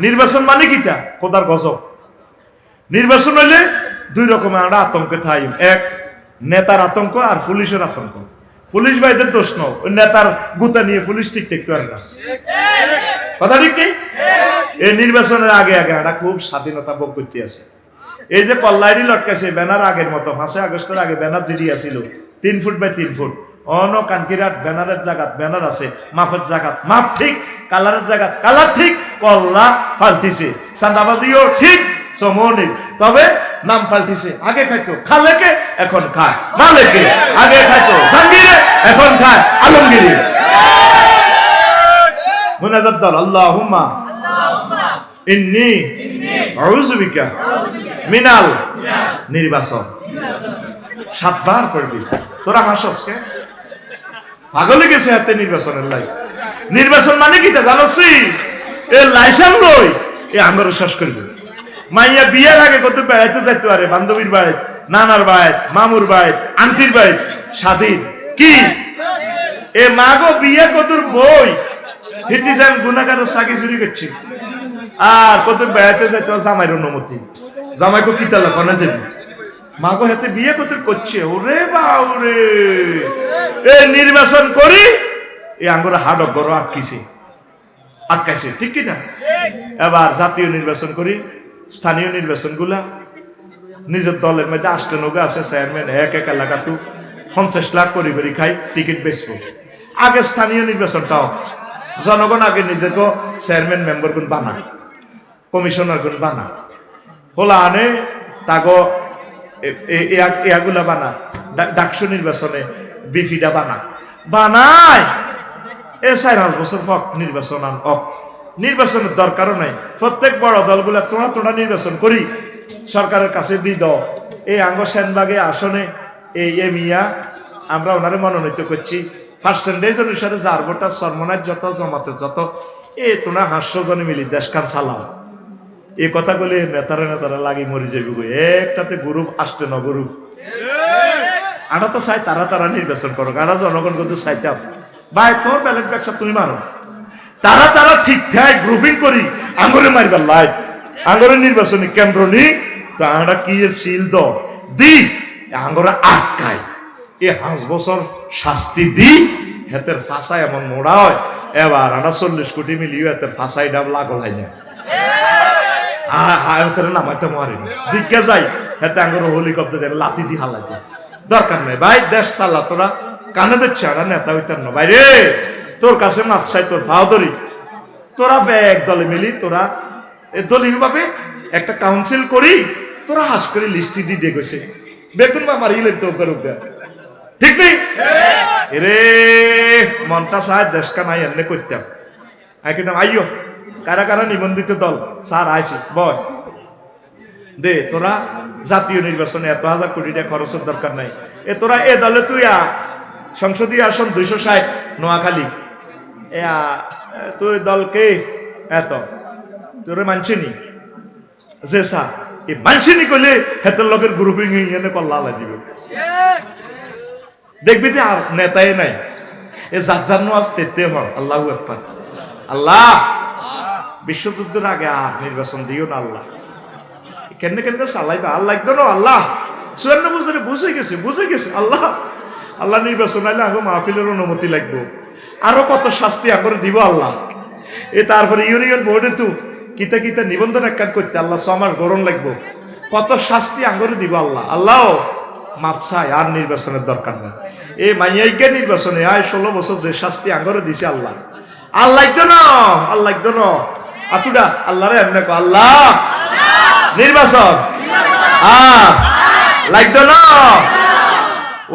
নির্বাচন মানে কিটা খোদার গজব। নির্বাচন হইলে দুই রকমের আমরা আতঙ্কে থাই, এক নেতার আতঙ্ক আর পুলিশের আতঙ্ক। পুলিশ ভাইদের দোষ নয়, ওই নেতার গুতা নিয়ে পুলিশ ঠিক থাকতে পারে না, কথা ঠিক কি? এই নির্বাচনের আগে আগে আমরা খুব স্বাধীনতা ভোগ করতে আছে। এই যে কল্লাইরি লটকাছে ব্যানার, আগের মতো 5 আগস্টের আগে ব্যানার যেটি আছিল 3 ফুট বাই 3 ফুট, অন কানকিরাট ব্যানারের জায়গাত ব্যানার আছে, মাফের জায়গাত মাফ ঠিক, কালারের জায়গাত কালার ঠিক, কল্লা পাল্টিছে, চাঁদাবাজিও ঠিক সমনিক, তবে নাম পাল্টিছে। আগে খাইতো খালেকে, এখন খায় মালেকে। আগে খাইতো জাহাঙ্গীরে, এখন খায় আলমগীরে। মুনাজাত দল আল্লাহুম্মা ইন্নী আউযু বিকা মিনাল নির্বাচন। 7 বার পড়বি। তোরা হাসছকে পাগলে গেছে হাতে নির্বাচনের লাই। নির্বাচন মানে কি তা জানোস? এ লাইসেন্স লই এ আমরা শেষ করব। মাইয়া বিয়ের আগে কত বেড়াইতে যাইতে পারে, বান্ধবীর বাড়ি, নানার বাড়ি, মামুর বাড়ি, আন্টির বাড়ি, স্বাধীন কি এ মাগো বিয়ে কতর বই হিতিজান গুনাহগারের সাকি চুরি করছে। আর কত বেড়াইতে যাইতে জামাইর অনুমতি, জামাইকে কিতা লক্ষণে যাবি, মাগো হাতে বিয়ে কত করছে। ওরে বাউরে, এ নির্বাচন করি এ আঙ্গুর হাড় গড় আটকাইছে, ঠিক কিনা? এবার জাতীয় নির্বাচন করি, স্থানীয় নির্বাচন গুলা নিজের দলের মধ্যে 98 আছে চেয়ারম্যান, এক এলাকা তো 50 লাখ করে করে খাই, টিকিট বেচবো। আগে স্থানীয় নির্বাচনটাও জনগণ আগে নিজেকে চেয়ারম্যান মেম্বার গুণ বানা, কমিশনার গুণ বানা, হোলা আনে তাগো এগুলা বানা, ডাকসু নির্বাচনে বিফিডা বানায়। এ 4-5 বছর হক নির্বাচন নির্বাচনের দরকারও নাই। প্রত্যেক বড় দলগুলা তোড়া নির্বাচন করি সরকারের কাছে দিয়ে দাও। এই আঙ্গ সেনবাগে আসনে এই মিয়া আমরা ওনারে মনোনীত করছি, পার্সেন্টেজ অনুসারে যার ভোটার সর্বনাশ যত, জমাতে যত, এ তোরা 500 জনে মিলি দেশ কান চালাও। এই কথা বলে নেতারা লাগি মরি যাবি। একটাতে গ্রুপ আসতে না গ্রুপ আমরা তো চাই তারা নির্বাচন করো, আমরা জনগণ কিন্তু চাইতাম ভাই তোর ব্যালট ব্যবসা তুমি মারো, তারা ঠিকঠাক গ্রুপিং করি আঙ্গুরে মারবার লাইট, আঙ্গুরে নির্বাচনী কেন্দ্র নি তো আমরা কি সিল দি আঙ্গুরে আটকায়। এ 5 বছর শাস্তি দি হেতের ফাঁসা এমন মোড়া হয়। এবার আমরা 40 কোটি মিলিয়ে হেতের ফাঁসাই ডাব লাগল হয় না, নামাইতে মারি জিজ্ঞা যাই হেতে আঙ্গুর হেলিকপ্টার লাথি দি হালাইতে দরকার নাই। ভাই দেশ চালা, তোরা কানে দিচ্ছে আমরা নেতা হইতার না ভাই রে, তোর কাছে মাফ চাই, তোর ভাও ধরি, তোরা এক দলে মিলি তোরা দলীয় ভাবে একটা কাউন্সিল করি, তোরা হাস করে লিস্টি দিয়ে গেছে বেগুন বা মারিলে তো ঠিক নেই রে। মনটা চায় দেশকা নাই এমনি করতাম একদম আইও কারা নিবন্ধিত দল স্যার আইসি বয় দে, তোরা জাতীয় নির্বাচনে এত 1000 কোটি টাকা খরচের দরকার নাই। এ তোরা এ দলে তুই সংসদীয় আসন 260 নোয়াখালী, তুই দলকে এত তোরে মানছিনি যে স্যার এ মানছিনি কইলে হেতের লোকের গ্রুপিং এনে কল্লা লাগিব দেখবি যে আর নেতাই নাই। এ জানো আসতে হন আল্লাহু আকবার। আল্লাহ বিশ্বযুদ্ধের আগে আর নির্বাচন দিও না আল্লাহ, কেন চালাইবা আল্লাহ একদম আল্লাহ 54 বছরে বুঝে গেছে আল্লাহ নির্বাচন আইলে আগে মাহফিলের অনুমতি লাগবে, আরো কত শাস্তি আগরে দিব আল্লাহ। এ তারপরে ইউনিয়ন বোর্ডে তো কিতা নিবন্ধন একখান করতে আল্লাহ 6 মাস গরম লাগবো, কত শাস্তি আগরে দিব আল্লাহ মাপ চাই, আর নির্বাচনের দরকার নাই। এই মাইয়াইকে নির্বাচনে 16 বছর যে শাস্তি আগরে দিছে আল্লাহ একদম আতুডা আল্লাহরে এমনি আল্লাহ নির্বাচন লাগতো না।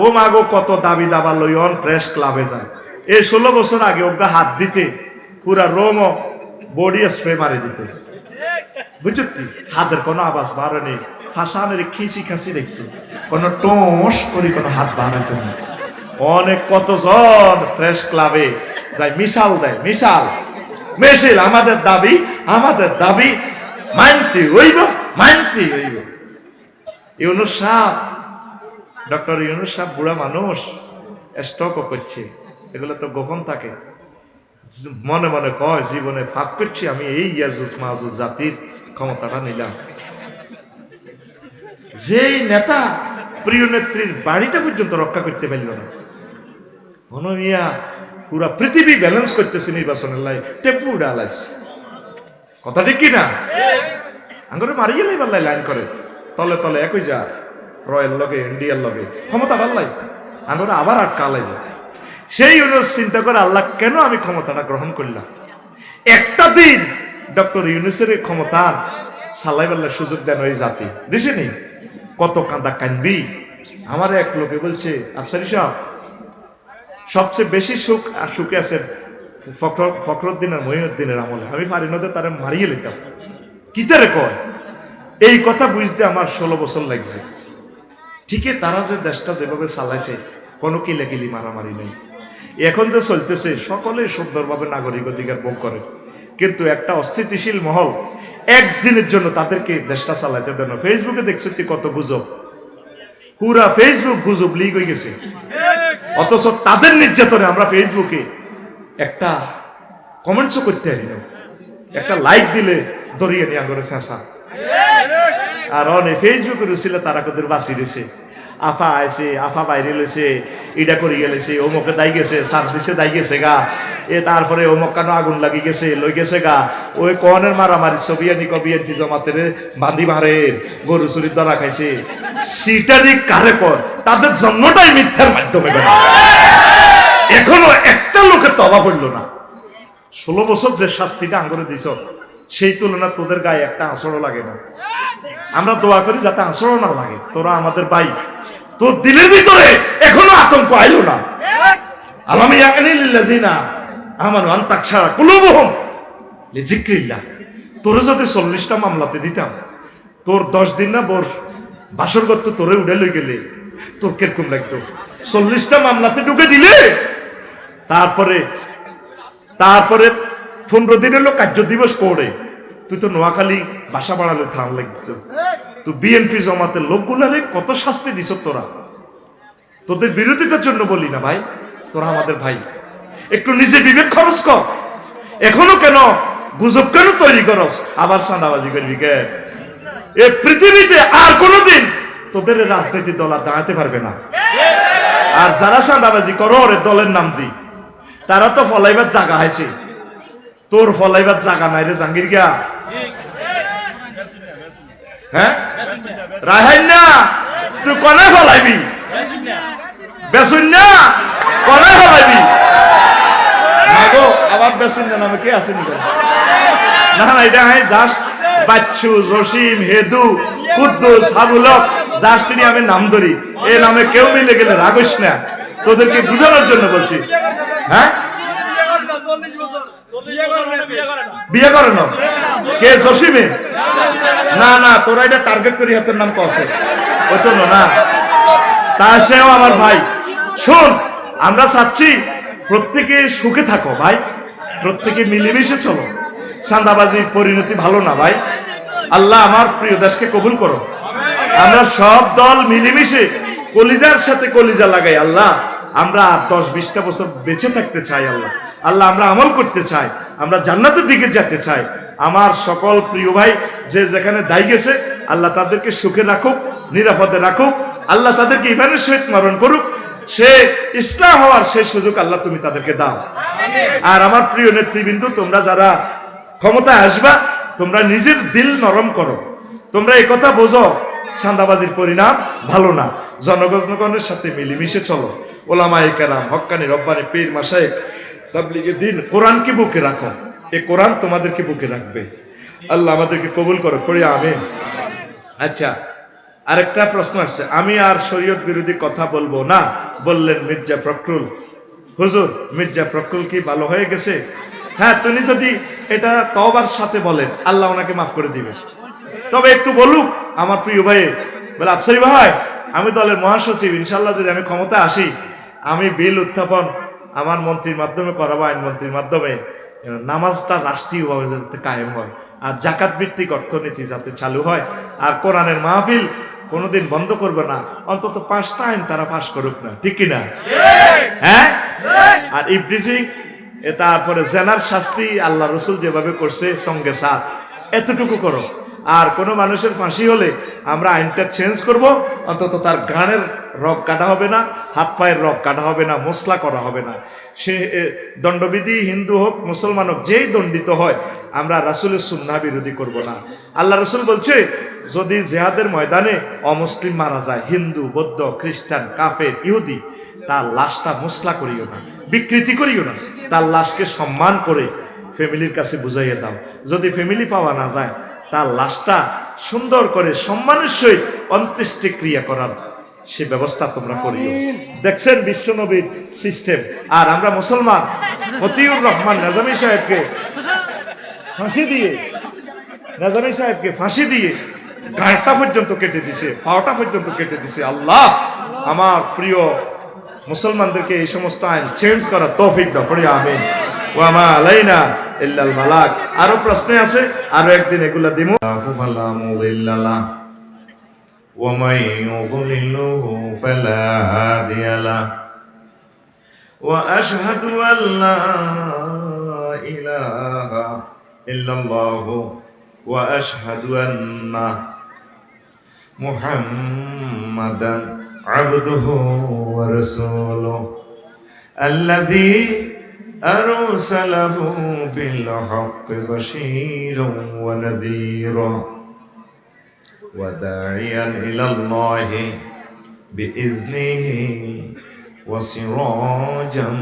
ও মাগো কত দাবি দাবা লইন প্রেস ক্লাবে যায়। এই 16 বছর আগে ওগা হাত দিতে পুরা রোম বডি স্প্রে মারি দিতে, বুঝতি? হাতের কোনো আওয়াজ বাড়েনি, ফাঁসানের খিসি দেখতো, কোনো টোস করি কোনো হাত বাড়াইতো না। অনেক কতজন প্রেস ক্লাবে যাই মিশাল দেয়, মিছিল আমাদের দাবি মানতে হইব। ইউনূস সাহেব, ডক্টর ইউনূস সাহেব বুড়া মানুষ, স্ট্রোকও করছে, এগুলো তো গোপন থাকে। মনে মনে কয় জীবনে ফাঁক করছি আমি, এই ইয়াজুজ মাহুজ জাতির ক্ষমতাটা নিলাম। যেই নেতা প্রিয় নেত্রীর বাড়িটা পর্যন্ত রক্ষা করতে পারল না, মনোমিয়া পুরা পৃথিবী ব্যালেন্স করতেছে নির্বাচনের লাই, টেপু ডালাইস। কথা ঠিক কিনা? আঙ্গরে মারিয়ে লাই পাল্লাই লাইন করে তলে তলে একই যা রয়্যাল লগে ইন্ডিয়ার লগে ক্ষমতা পাল্লাই আঙ্গরে আবার আটকা লাইব। সেই অনুরোধ চিন্তা করে আল্লাহ কেন আমি ক্ষমতাটা গ্রহণ করলাম। একটা দিন ডক্টর ইউনূসের ক্ষমতা সালাই পাল্লার সুযোগ দেন ওই জাতি দিছে নি। কত কাঁদা কানবি। আমার এক লোকে বলছে, আফসারি সাহেব সবচেয়ে বেশি সুখ আর সুখে আছেন ফখরুদ্দিন আর মহিউদ্দিনের আমলে, আমি পারি না তারা মারিয়ে নিতাম। কি তারে কয় এই কথা বুঝতে আমার 16 বছর লাগছে। ঠিকই তারা যে দেশটা যেভাবে চালাইছে কোনো কিলাকিলি মারামারি নেই। এখন যে চলতেছে সকলে সুন্দরভাবে নাগরিক অধিকার ভোগ করে, কিন্তু একটা অস্থিতিশীল মহল একদিনের জন্য তাদেরকে দেশটা চালাইতে দেন। ফেসবুকে দেখছো তুই কত গুজব, পুরা ফেসবুক গুজব লিক হয়ে গেছে। অথচ তাদের নির্যাতনে আমরা ফেসবুকে একটা কমেন্টসও করতে পারি না, একটা লাইক দিলে দরিয়ে নিয়ে করে চেঁচা। আর অনেক ফেসবুকে ছিল তারা কদের বাঁচি দিছে, আফা আইছে আফা বাইরে লেছে, ইটা করে গেলেছে, অমুকে দাই গেছে, সার্জিসে দাই গেছে গা, এ তারপরে অমুক কানো আগুন লাগি গেছে লই গেছে গা, ওই কনের মারামারি ছবি আনি কবিএনপি জমাতের বাঁধি মারের গরু চুরির ধরা খাইছে। সিটারি কারে কর, তাদের জন্মটাই মিথ্যার মাধ্যমে। এখনো একটা লোকের তবা পড়ল না। 16 বছর যে শাস্তিটা আঙ্গুরে দিছ সেই তুলনা তোদের গায়ে একটা আঁচড়ও লাগে না। আমরা দোয়া করি যাতে আঁচড়ও না লাগে। তোরা আমাদের ভাই, তোর দিলের ভিতরে এখনো আতঙ্ক আইলো না। আলামি ইয়াকানিল্লাযিনা আমানু আন তাকশা কুলুবুহুম লিযিকরিল্লাহ। তোরে যদি 40টা মামলাতে দিতাম, তোর 10 দিন না বোর বাসর করত তোরে উড়ে লই গেলে তোর কিরকম লাগতো? 40টা মামলাতে ঢুকে দিলে তারপরে 15 দিন হলো কার্য দিবস করে তুই তো নোয়াখালী বাসা বাড়ালে থাম লাগতো। তুই বিএনপি জমাতের লোকগুলারে কত শাস্তি দিছ তোরা। তোদের বিরোধিতার জন্য বলি না ভাই, তোরা আমাদের ভাই, একটু নিজে বিবেক খরচ কর। এখনো কেন গুজব কেন তৈরি করস, আবার চাঁদাবাজি করবি কে? এ পৃথিবীতে আর কোনোদিন তোদের রাজনৈতিক দল আর দাঁড়াতে পারবে না। আর যারা চাঁদাবাজি করো ওরে দলের নাম দি, তারা তো ফলাইবার জায়গা হয়েছে, তোর ফলাইবার জায়গা নাই রে জাঙ্গির গা। হ্যাঁ রাহাই না, তুই কনে ফলাইবি? বেসুন না কনে ফলাইবি? আবার বেসুন না নামে কে আসেনি? না না, এটা হ্যাঁ জাস্ট বাচ্চু, জসিম, হেদু, কুদ্দুস, হাবুলক জাস্ট আমি নাম ধরি। এ নামে কেউ মিলে গেলে রাগিস না, তোদেরকে বুঝানোর জন্য বলছি। হ্যাঁ বিয়ে করে না কে? জসিমে? না না, তোরা এটা টার্গেট করি হাতের নাম কসে ওই তো না, তা সেও আমার ভাই। শোন, আমরা চাচ্ছি প্রত্যেকে সুখে থাকো ভাই, প্রত্যেকে মিলেমিশে চলো। চাঁদাবাজির পরিণতি ভালো না ভাই। আল্লাহ আমার প্রিয় দেশকে কবুল করো। আমরা সব দল মিলেমিশে কলিজার সাথে কলিজা লাগাই। আল্লাহ আমরা 10-20টা বছর বেঁচে থাকতে চাই। আল্লাহ আল্লাহ আমরা আমল করতে চাই, আমরা জান্নাতের দিকে যেতে চাই। আমার সকল প্রিয় ভাই যে যেখানে দায়ী গেছে, আল্লাহ তাদেরকে সুখে রাখুক, নিরাপদে রাখুক। আল্লাহ তাদেরকে ইমানের সহিত মরণ করুক। সে ইসলাম হওয়ার সেই সুযোগ আল্লাহ তুমি তাদেরকে দাও। আর আমার প্রিয় নেতৃবৃন্দ, তোমরা যারা ক্ষমতায় আসবা, তোমরা নিজের দিল নরম করো। তোমরা এই কথা বোঝো চাঁদাবাজির পরিণাম ভালো না। জনগণের সাথে মিলেমিশে চলো। ওলামায়ে কেরাম, হক্কানি রব্বানি পীর মাশায়েখ, তাবলীগে দ্বীন, কোরআনকে বুকে রাখো। এই কোরআন তোমাদেরকে বুকে রাখবে। আল্লাহ আমাদেরকে কবুল করো, করি আমিন। আচ্ছা, আরেকটা প্রশ্ন আসছে, আমি আর শরীয়ত বিরোধী কথা বলবো না বললেন মির্জা ফখরুল। হুজুর, মির্জা ফখরুল কি ভালো হয়ে গেছে? হ্যাঁ, তুমি যদি এটা তওবার সাথে বলেন, আল্লাহ ওনাকে মাফ করে দিবে। তবে একটু বলুক আমার প্রিয় ভাই, বলে আফসারি ভাই, আমি দলের মহাসচিব, ইনশাল্লাহ যদি আমি ক্ষমতায় আসি, আমি বিল উত্থাপন আমার মন্ত্রীর মাধ্যমে করাবো, আইন মন্ত্রীর মাধ্যমে, নামাজটা রাষ্ট্রীয়ভাবে যাতে কায়েম হয়, আর জাকাত ভিত্তিক অর্থনীতি যাতে চালু হয়, আর কোরআনের মাহফিল কোনোদিন বন্ধ করবে না। অন্তত 5টা আইন তারা পাশ করুক না, ঠিক কিনা? হ্যাঁ। আর ইফটিজিং তারপরে জেনার শাস্তি আল্লাহ রসুল যেভাবে করছে সঙ্গে সাথ, এতটুকু করো। আর কোনো মানুষের ফাঁসি হলে আমরা আইনটা চেঞ্জ করব, অন্তত তার গানের রগ কাটা হবে না, হাত পায়ের রগ কাটা হবে না, মশলা করা হবে না। সে দণ্ডবিধি হিন্দু হোক মুসলমান হোক, যেই দণ্ডিত হয়, আমরা রাসূলের সুন্নাহ বিরোধী করব না। আল্লাহ রসুল বলছে, যদি জিহাদের ময়দানে অমুসলিম মারা যায়, হিন্দু, বৌদ্ধ, খ্রিস্টান, কাফের, ইহুদি, তার লাশটা মশলা করিও না, বিকৃতি করিও না, তার লাশকে সম্মান করে ফ্যামিলির কাছে বুঝাইয়ে দাও। যদি ফ্যামিলি পাওয়া না যায়, তার লাশটা সুন্দর করে সম্মানের সহিত অন্ত্যেষ্টিক্রিয়া করার সে ব্যবস্থা তোমরা করিও। দেখছেন বিশ্বনবীর সিস্টেম। আর আমরা মুসলমান মতিউর রহমান নাজামী সাহেবকে ফাঁসি দিয়ে, নাজামী সাহেবকে ফাঁসি দিয়ে গাঁটটা পর্যন্ত কেটে দিছে, পাওয়াটা পর্যন্ত কেটে দিছে। আল্লাহ আমার প্রিয় মুসলমানদেরকে এই সমস্ত আইন চেঞ্জ করার তৌফিক দাও, পড়ি আমিন। ওয়া মা আলাইনা ইল্লাল বালাগ। আরো প্রশ্ন আছে, আরো একদিন এগুলা দিমু। ফালা মুদিল্লালা ওয়া মান ইউদ্লিলহু ফালা হাদিয়ালা ওয়া আশহাদু আল্লা ইলাহা ইল্লাল্লাহু ওয়া আশহাদু আন্না মুহাম্মাদান আবদুহু ওয়া রাসূলুহু আল্লাযী আরসালাহু বিল হাক্কি বাশীরান ওয়া নাযীরা ওয়া দাঈয়ান ইলাল্লাহি বিইজনিহি ওয়া সিরাজাম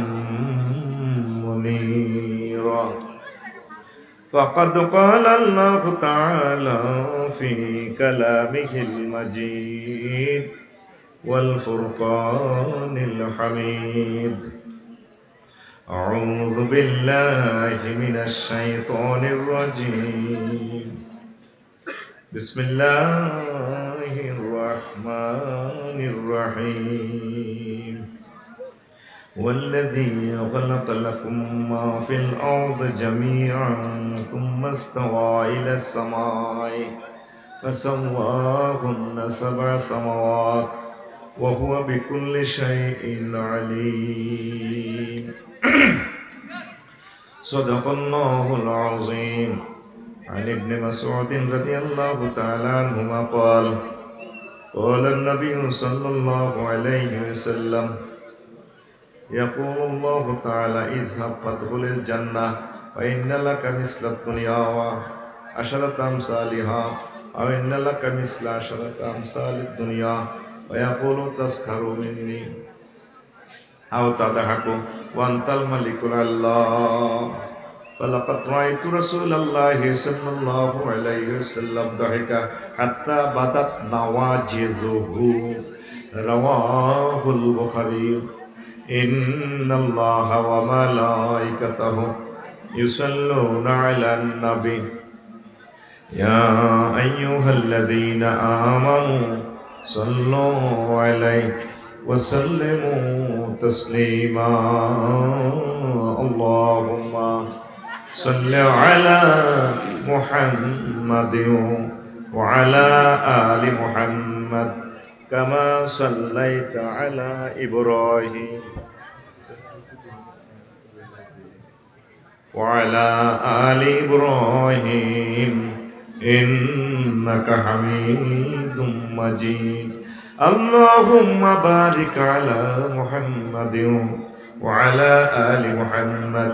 মুনীরা। فقد قال الله تعالى في كلامه المجيد والفرقان الحميد: أعوذ بالله من الشيطان الرجيم، بسم الله الرحمن الرحيم. والذي خلق لكم ما في الأرض جميعا ثم استوى إلى السماء فسواهن سبع سماوات وهو بكل شيء عليم. صدق الله العظيم. عن ابن مسعود رضي الله تعالى عنهما قال: قال النبي صلى الله عليه وسلم: يقول الله تعالى: اذهب فادخل الجنة فإن لك مثل الدنيا وعشرة أمثالها، أو إن لك مثل 10 أمثال الدنيا. ويقول: تسخر مني أو تضحك وأنت الملك الله. فلقد رأيت رسول الله صلى الله عليه وسلم ضحك حتى بدت نواجذه. رواه البخاري. إن الله وملائكته يصلون على النبي يا أيها الذين آمنوا صلوا عليه وسلموا تسليما. اللهم صل على محمد وعلى آل محمد كما صليت على إبراهيم وعلى آل إبراهيم إنك حميد مجيد. اللهم بارك على محمد وعلى آل محمد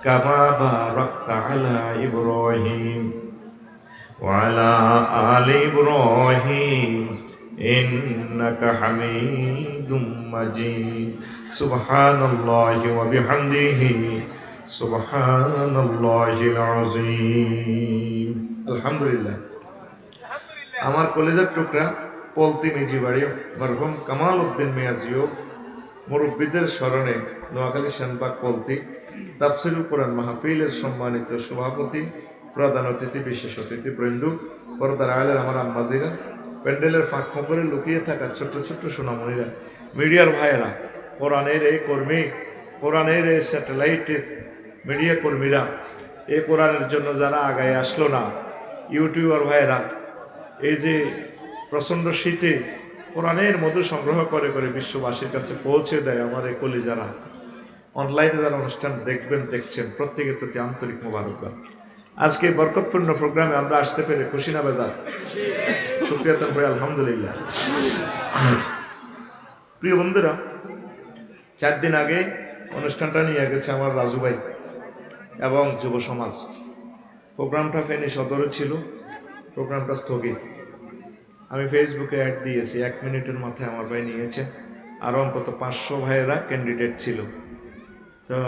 كما باركت على إبراهيم وعلى آل إبراهيم إنك حميد مجيد. سبحان الله وبحمده سبحان الله العظيم. আলহামদুলিল্লাহ। আমার কলেজের টুকরা পলতি মেজি বাড়ি মরহুম কামাল উদ্দিন মিয়াজিও মুরব্বীদের স্মরণে নোয়াখালী শানবাগ পলতি তাফসীরুল কোরআন মাহফিলের সম্মানিত সভাপতি, প্রধান অতিথি, বিশেষ অতিথি বৃন্দ, পর্দার আড়ালের আমার আম্মাজিরা, প্যান্ডেলের ফাঁক ফোঁকরে লুকিয়ে থাকা ছোট্ট ছোট্ট সোনামণিরা, মিডিয়ার ভাইয়েরা, কোরআনের এই কর্মী, কোরআনের এই স্যাটেলাইটের মিডিয়া কর্মীরা, এই কোরআনের জন্য যারা আগায় আসলো না, ইউটিউবার ভাইয়েরা, এই যে প্রচণ্ড শীতে কোরআনের মধু সংগ্রহ করে করে বিশ্ববাসীর কাছে পৌঁছে দেয় আমার এই কলিজারা, অনলাইনে যারা অনুষ্ঠান দেখবেন দেখছেন প্রত্যেকের প্রতি আন্তরিক মোবারকবাদ। আজকে বরকতপূর্ণ প্রোগ্রামে আমরা আসতে পেরে খুশি না বেজার? শুকরিয়াতান ভাই আলহামদুলিল্লাহ। প্রিয় বন্ধুরা, 4 দিন আগে অনুষ্ঠানটা নিয়ে গেছে আমার রাজু ভাই এবং যুব সমাজ। প্রোগ্রামটা ফেনী সদরে ছিল, প্রোগ্রামটা স্থগিত। আমি ফেসবুকে অ্যাড দিয়েছি, 1 মিনিটের মাথায় আমার ভাই নিয়েছে। আর অন্তত 500 ভাইয়েরা ক্যান্ডিডেট ছিল। তো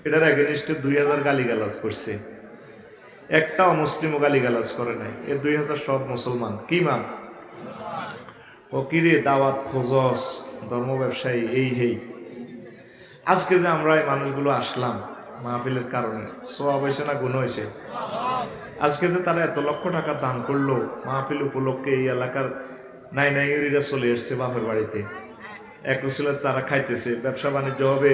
এটার এগেনিস্টে 2000 গালিগালাজ করছে, একটা অমুসলিমও গালিগালাজ করে নাই। 2000 সব মুসলমান। কি মান ও কিরে দাওয়াত খোঁজস, ধর্ম ব্যবসায়ী এই হেই। আজকে যে আমরা এই মানুষগুলো আসলাম মাহফিলের কারণে, সওয়াব হয়েছে না গুণ হয়েছে? আজকে যে তারা এত লক্ষ টাকা দান করলো মাহফিল উপলক্ষে, এই এলাকার নাইনাইরা চলে এসছে বাপের বাড়িতে, এক রসুলের তারা খাইতেছে, ব্যবসা বাণিজ্য হবে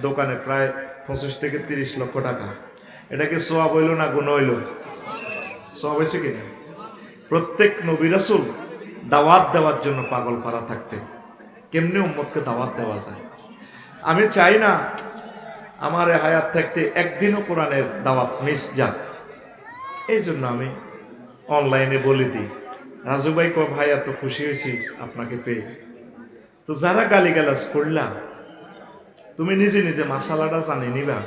দোকানে প্রায় 25 থেকে 30 লক্ষ টাকা। এটাকে সওয়াব হইল না গুণ হইল? সওয়াব হয়েছে কিনা? প্রত্যেক নবী রাসূল দাওয়াত দেওয়ার জন্য পাগল পারা থাকতেন। কেমনে উম্মতকে দাওয়াত দেওয়া যায়? আমি চাই না আমার হায়াত থাকতে একদিনও কোরআনের দাওয়াত মিস যাক। এই জন্য আমি অনলাইনে বলে দিই, রাজু ভাই কো ভাই এত খুশি হয়েছি আপনাকে পেয়ে। তো যারা গালিগালাজ করলাম, তুমি নিজে নিজে মাসালাটা জানি নিবা।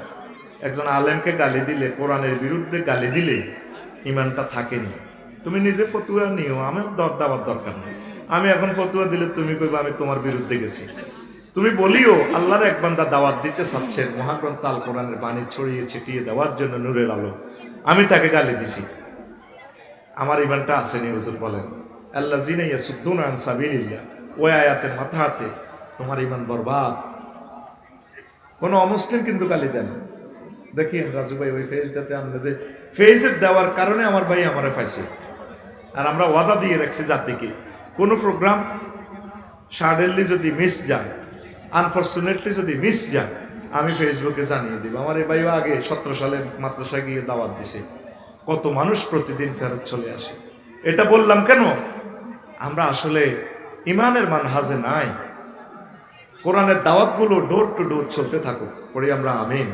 একজন আলেমকে গালি দিলে, কোরআনের বিরুদ্ধে গালি দিলে ইমানটা থাকেনি। তুমি নিজে ফতুয়া নিও, আমি দাওয়ার দরকার নেই। আমি এখন ফতুয়া দিলে তুমি কইবা আমি তোমার বিরুদ্ধে গেছি। তুমি বলিও আল্লাহর এক বান্দা দাওয়াত দিতে চাচ্ছেন, মহাগ্রন্থ আল কোরআনের বাণী ছড়িয়ে ছিটিয়ে দেওয়ার জন্য নূরের আলো, আমি তাকে গালি দিছি। আমার ইমানটা আসেনি। হুজুর বলেন আল্লাযীনা ইয়াসুদ্দুনা আন সাবিলিল্লাহ, ওই আয়াতের মাথাতে তোমার ইমান বরবাদ। কোনো অমুসলিম কিন্তু গালি দেন। দেখেন রাজু ভাই ওই ফেজটাতে আমরা যে ফেজের দেওয়ার কারণে আমার ভাই আমারে পাইছে। আর আমরা ওয়াদা দিয়ে রাখছি জাতিকে, কোনো প্রোগ্রাম সাডেনলি যদি মিস যায়, আনফর্চুনেটলি যদি মিস যায়, আমি ফেসবুকে জানিয়ে দিব। আমার এই ভাইও আগে 17 সালে মাদ্রাসা গিয়ে দাওয়াত দিছে, কত মানুষ প্রতিদিন ফেরত চলে আসে। এটা বললাম কেন? আমরা আসলে ইমানের মানহাজে নাই। কোরআনের দাওয়াতগুলো ডোর টু ডোর চলতে থাকুক, পড়ি আমরা আমিন।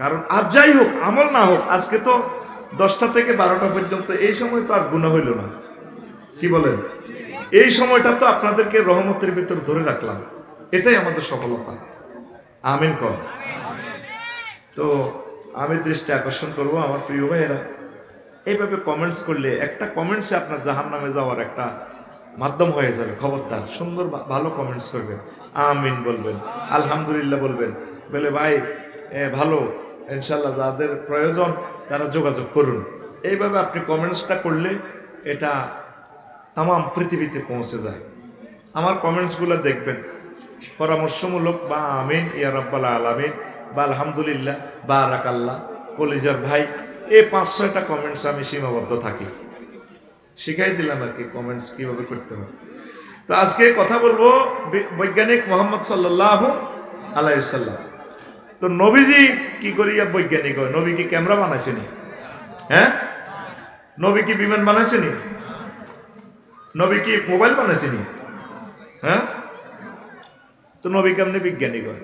কারণ আর যাই হোক, আমল না হোক, আজকে তো 10টা থেকে 12টা পর্যন্ত, এই সময় তো আর গুনাহ হইল না। কি বলেন? এই সময়টা তো আপনাদেরকে রহমতের ভিতর ধরে রাখলাম, এটাই আমাদের সফলতা। আমিন কর। তো আমি দৃষ্টি আকর্ষণ করবো আমার প্রিয় ভাইয়েরা, এইভাবে কমেন্টস করলে একটা কমেন্টসে আপনার জাহান্নামে যাওয়ার একটা মাধ্যম হয়ে যাবে। খবরদার সুন্দর ভালো কমেন্টস করবেন, আমিন বলবেন, আলহামদুলিল্লাহ বলবেন, বলে ভাই ভালো, ইনশাল্লাহ যাদের প্রয়োজন তারা যোগাযোগ করুন। এইভাবে আপনি কমেন্টসটা করলে এটা তাম পৃথিবীতে পৌঁছে যায়। আমার কমেন্টসগুলো দেখবেন, পরামর্শমূলক বা আমিন ইয়া রাব্বাল আলামিন বা আলহামদুলিল্লাহ বারাকাল্লাহ কলিজার ভাই, এই 5-6টা কমেন্টস আমি সীমাবদ্ধ থাকি। শিখাই দিলাম আর কি কমেন্টস কিভাবে করতে হয়। তো আজকে কথা বলবো বৈজ্ঞানিক মোহাম্মদ সাল্লাল্লাহু আলাইহি ওয়াসাল্লাম। তো নবীজি কি করিয়া বৈজ্ঞানিক হয়? নবী কি ক্যামেরা বানাইছেনি? হ্যাঁ, নবী কি বিমান বানাইছেনি? নবী কি মোবাইল বানাইছেনি? হ্যাঁ, তো নবী কেমনে বিজ্ঞানিক হয়?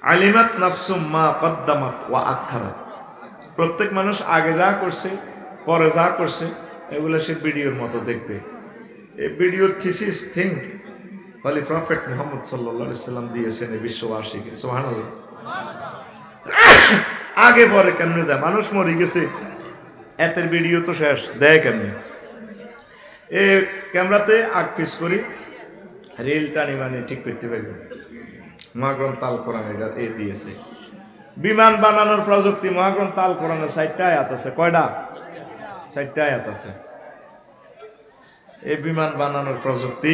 আলিমাত নাফসুম মা কদ্দামাত ওয়া আখারাত। প্রত্যেক মানুষ আগে যা করছে পরে যা করছে এগুলো সে ভিডিওর মতো দেখবে। এই ভিডিওর থিসিস থিঙ্ক হলি প্রফেট মুহাম্মদ সাল্লাল্লাহু আলাইহি সাল্লাম দিয়েছেন এই বিশ্ববাসীকে। সুবহানাল্লাহ। আগে পরে কেমনে যায়? মানুষ মরে গেছে, এতের ভিডিও তো শেষ, দেয় কেমনে? এই ক্যামেরাতে আগ পিস করি রিল টানি মানে ঠিক করতে পারবে। মহাগ্রন্থ আল কোরআন এটা এই দিয়েছে। বিমান বানানোর প্রযুক্তি মহাগ্রন্থ আল কোরআনে 60টা আয়াত আছে। কয়টা? 60টা আয়াত আছে। এই বিমান বানানোর প্রযুক্তি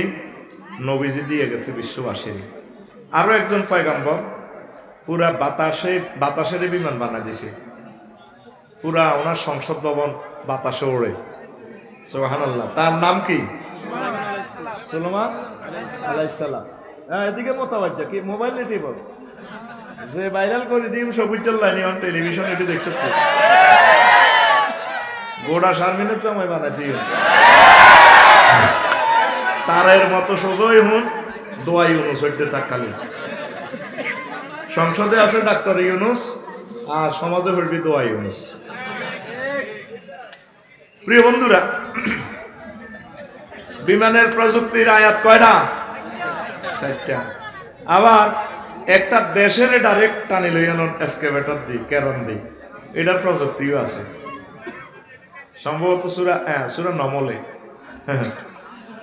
নবীজি দিয়ে গেছে বিশ্ববাসীর। আরো একজন পয়গম্বর পুরা বাতাসের বিমান বানা দিছে, পুরা ওনার সংসদ ভবন বাতাসে ওড়ে। সুবহানাল্লাহ। তার নাম কি? সুলাইমান আলাইহিস সালাম। এদিকে মোতাবাজ্জা কি মোবাইল নেটি বস যে ভাইরাল করে দিম সবুজ লাইনি অন টেলিভিশন এটি দেখছো তো গোড়া শারমিনের জামাই বানাইছি তারের মতো সোজই হুন দোয়াই অনুসরতে থাক খালি সংসদে আছে ডাক্তার ইউনুস, আর সমাজে হইবি দোয়া ইউনুস। প্রিয় বন্ধুরা, বিমানের প্রযুক্তির আয়াত কয়টা? 60টা। আবার একটা দেশের ডাইরেক্ট টানি লইয়ান এক্সকেভেটর দিই, কেরন দিই, এটার প্রযুক্তিও আছে সম্ভবত সূরা নমলে।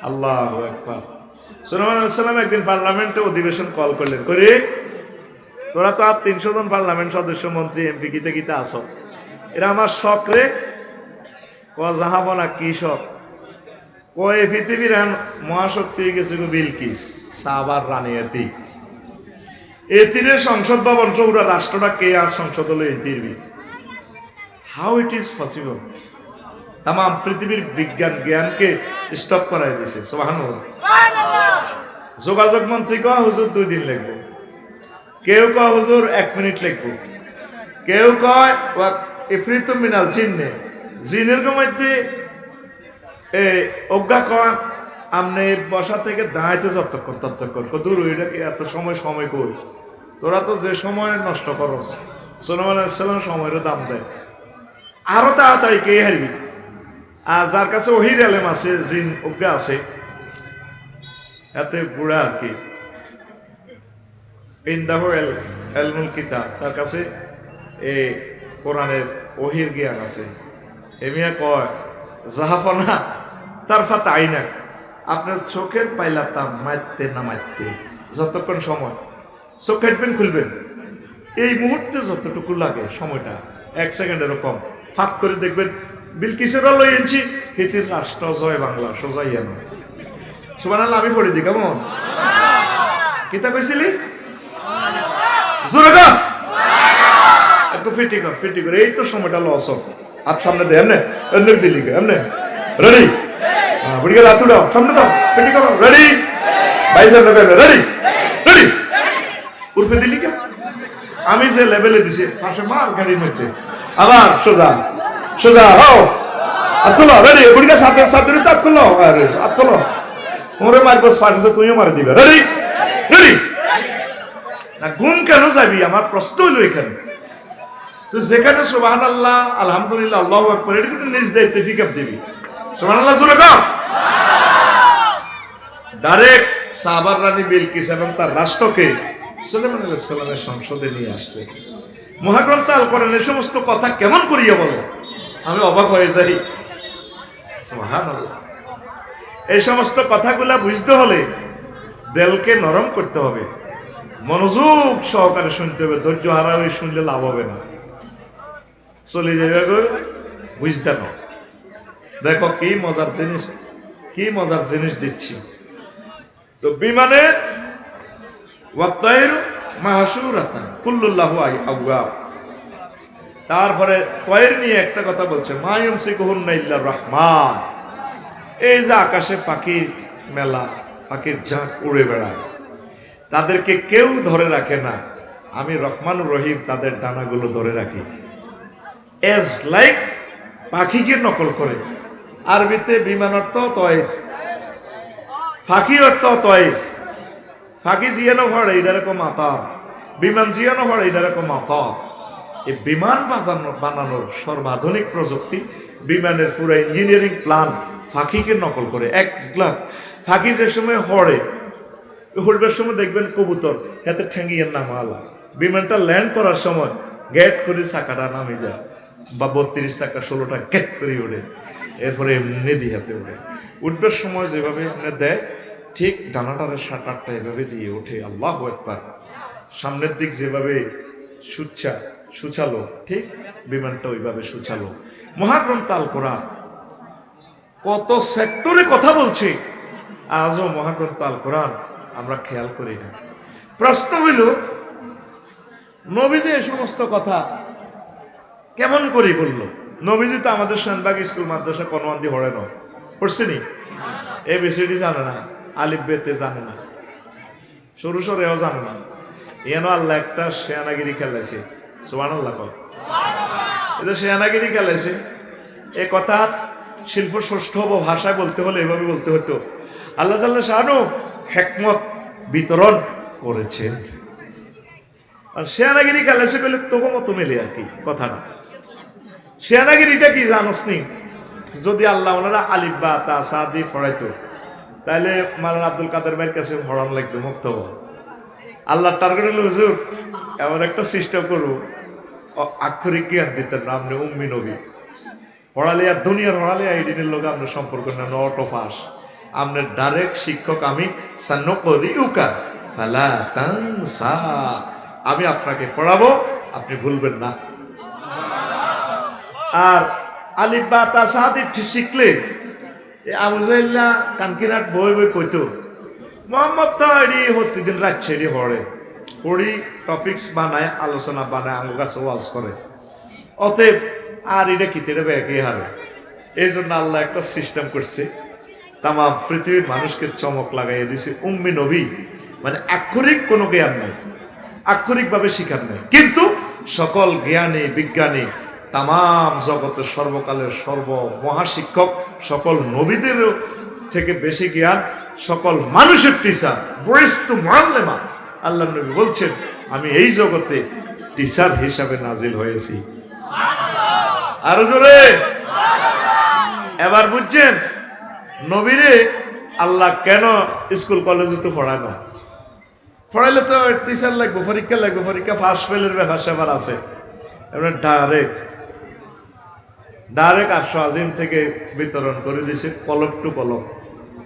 আল্লাহু আকবার। সুলাইমান আলাইহিস সালাম একদিন পার্লামেন্টে অধিবেশন কল করলেন, করে তোরা তো আর 300 জন পার্লামেন্ট সদস্য, মন্ত্রী, এমপি কিতে কিতে আসো, এরা আমার শখ রে। যাহাব না কি শখ? কয় পৃথিবীর মহাশক্তি হয়ে গেছে বিলকিস, সাবার রানী এতি। এতিরের সংসদ ভবন চৌরা রাষ্ট্রটা কে আর সংসদ হলো এতির। How it is possible? তাম পৃথিবীর বিজ্ঞান জ্ঞানকে স্টপ করাই দিছে। সুবহানাল্লাহ। যোগাযোগ মন্ত্রী কয় হুজুর 2 দিন লাগবে, কেউ কয় হুজুর 1 মিনিট লাগবে, কেউ কয় ইফরিতু মিনাল জিন্নে, জিনের মধ্যে অজ্ঞা কয় আমনে বসা থেকে দাঁড়াইতে তত্তক্ষণ দূর ওইটাকে এত সময় কই, তোরা তো যে সময় নষ্ট করস। সুলাইমান আলাইহিস সালাম সময়ের দাম দেয়, আরো তাড়াতাড়ি কে হারবি। আর যার কাছে ওহির এলেম আছে, জিন অজ্ঞা আছে, এতে বুড়া আর কি, ইনদাহু ইলমুল কিতাব, তার কাছে এই কোরআনের ওহির জ্ঞান আছে। এমিয়া কয় জাহাফনা তার ফাত আইনা, আপনার চোখের পাইলা তা মারতে না মারতে যতক্ষণ সময় চোখ কাটবেন খুলবেন, এই মুহূর্তে যতটুকু লাগে সময়টা 1 সেকেন্ডেরও কম, ফাঁক করে দেখবেন বিলকিসেরও লই এনেছি, হিতির রাষ্ট্র জয় বাংলা সোজাই এনো। সুবহানাল্লাহ। আমি পড়ে দিই কেমন? কিতা কইছিলি? জোরে গা একটু ফিটি কর। এই তো সময়টা লস। হাত সামনে দে, এমনে এমনে দিলি, এমনে রেডি, বুড়ি গেলে হাত উঠাও, সামনে দাও, ফিটি করো, রেডি, 22 লেভেলে রেডি, উর্ফে দিলি কে? আমি যে লেভেলে দিছি পাশে মার গাড়ির মধ্যে, আবার সোজা হও, হাত খোলো, রেডি, বুড়ি গেছে সাথে হাত খোলো, হাত খোলো, তোমরা মারবো, ফাটিছে তুইও মারি দিবে, রেডি না। গুণ কেন যাবি? আমার প্রশ্ন হইল এখানে। তো যেখানে সুবহানাল্লাহ, আলহামদুলিল্লাহ, আল্লাহু আকবার, এটা কিন্তু নিজ দায়িত্বে পিকআপ দিবি। সুবহানাল্লাহ জোরে কও। ডাইরেক্ট সাহাবার রানী বিলকিস এবং তার রাষ্ট্রকে সুলাইমান আলাইহিস সালামের সংসদে নিয়ে আসবে। মহাগ্রন্থ আল কোরআনের সমস্ত কথা কেমন করিয়া বলে, আমি অবাক হয়ে যাই। সুবহানাল্লাহ। এই সমস্ত কথাগুলা বুঝতে হলে দেলকে নরম করতে হবে, মনোযোগ সহকারে শুনতে হবে। ধৈর্য হারাবে শুনলে লাভ হবে না, চলে যাবে বুঝতে না। দেখো কি মজার জিনিস দিচ্ছি। তো বিমানে ওয়াতাইরু মাহশুরাতান কুল্লুল্লাহু আওয়াব। তারপরে তয়ের নিয়ে একটা কথা বলছে, মা ইউমসিকুহুন্না ইল্লার রহমান। এই যে আকাশে পাখির মেলা, পাখির ঝাঁক উড়ে বেড়ায়, তাদেরকে কেউ ধরে রাখে না, আমি রহমানুর রহিম তাদের ডানাগুলো ধরে রাখি। এজ লাইক পাখিকে নকল করে। আরবিতে বিমান অর্থ তয়ের, ফাঁকি অর্থ তয়ের। ফাঁকি জিয়ানো ভরে এইরকম মাতা, বিমান জিয়ানো ভরে এইরকম মাতা। এই বিমান বানানোর সর্বাধুনিক প্রযুক্তি, বিমানের পুরো ইঞ্জিনিয়ারিং প্ল্যান ফাঁকিকে নকল করে। এক গ্লাস ফাঁকি যে সময় হড়ে, হড়বার সময় দেখবেন কবুতর হাতে ঠেঙ্গিয়ে নামালা, বিমানটা ল্যান্ড করার সময় গেট করে চাকাটা নামে যায়, বা 32 চাকা 16টা গেট করে ওঠে, এরপরে এমনি দিয়ে হাতে ওঠে। উঠবার সময় যেভাবে আপনি দেয়, ঠিক ডানাটারে 7-8টা এভাবে দিয়ে ওঠে। আল্লাহু আকবার। সামনের দিক যেভাবে সুচালো, ঠিক বিমানটা ওইভাবে সুচালো। মহাগ্রন্থ আল কোরআন কত সেক্টরে কথা বলছে, আজও মহাগ্রন্থ আল কোরআন আমরা খেয়াল করি না। প্রশ্ন হইল, নবীজি এই সমস্ত কথা কেমন করে বললো? নবীজি তো আমাদের শানবাগ স্কুল মাদ্রাসা কনওয়ান্দি হড়ে না, পড়ছেনি? ABCD জানে না, আলিফ বেতে জানে না, সরু সরেও জানে না। এন আল্লাহ একটা শেয়ানাগিরি খেলাইছে। সুবহানাল্লাহ। এটা শেয়ানাগিরি খেলাইছে। এ কথা শিল্প ষষ্ঠ ভাষায় বলতে হলে এভাবে বলতে হতো, আল্লাহ জাল্লা শানু হিকমত বিতরণ করেছেন। আর শেয়ানাগিরি খেলেছে বলে তোকে মতো মেলে আর কি কথাটা। শেয়ানাগিরিটা কি জানোস নি? যদি আল্লাহ ওনারা আলিফ বা তা সা দিয়ে পড়াইতো তাহলে মাওলানা আব্দুল কাদের ভাইয়ের কাছে পড়ান লাগতো মুক্ত। আল্লাহ টার্গেট হলো হুজুর এমন একটা সিস্টেম করবো আক্ষরিক জ্ঞান দিতেন না, আপনি উম্মি নবী পড়ালে আর দুনিয়ার পড়ালে আইডিনের লোক আপনার সম্পর্ক না নট পাস আপনার ডাইরেক্ট শিক্ষক আমি সান্নকরিউকা ফালা তানসা, আমি আপনাকে পড়াবো আপনি ভুলবেন না। আর আলিফ বা তা সা দিয়ে শিখলে আবু জাহেল্লা কানকিনাট বই বই কইতো মোহাম্মদ তো এডি প্রতিদিন রাত ছেড়ে পড়ে পড়ি টপিক্স বানায় আলোচনা বানায় আমার কাছে ওয়াজ করে, অতএব আর এটা কিতেরে ব্যাগে হারে। এই জন্য আল্লাহ একটা সিস্টেম করছে তাম পৃথিবীর মানুষকে চমক লাগাইয়ে দিছে উম্মি নবী, মানে আক্ষরিক কোনো জ্ঞান নাই, আক্ষরিকভাবে শিখার নাই, কিন্তু সকল জ্ঞানী বিজ্ঞানী তাম জগতের সর্বকালের সর্ব মহাশিক্ষক সকল নবীদের থেকে বেশি জ্ঞান সকল মানুষের টিচার বরিষ্ঠ মুআল্লিমা আল্লাহ নবী বলছেন আমি এই জগতে টিচার হিসাবে নাজিল হয়েছি। আরো জোরে এবার বুঝছেন নবীরে আল্লাহ কেন স্কুল কলেজে তো পড়ায় না? পড়াইলে তো টিচার লাগবে, পরীক্ষা লাগবে, পরীক্ষা ফার্স্ট ফেলের ব্যাপার সেবার আছে। এবার ডাইরেক্ট আরশে আজিম থেকে বিতরণ করে দিছে কলম টু কলম,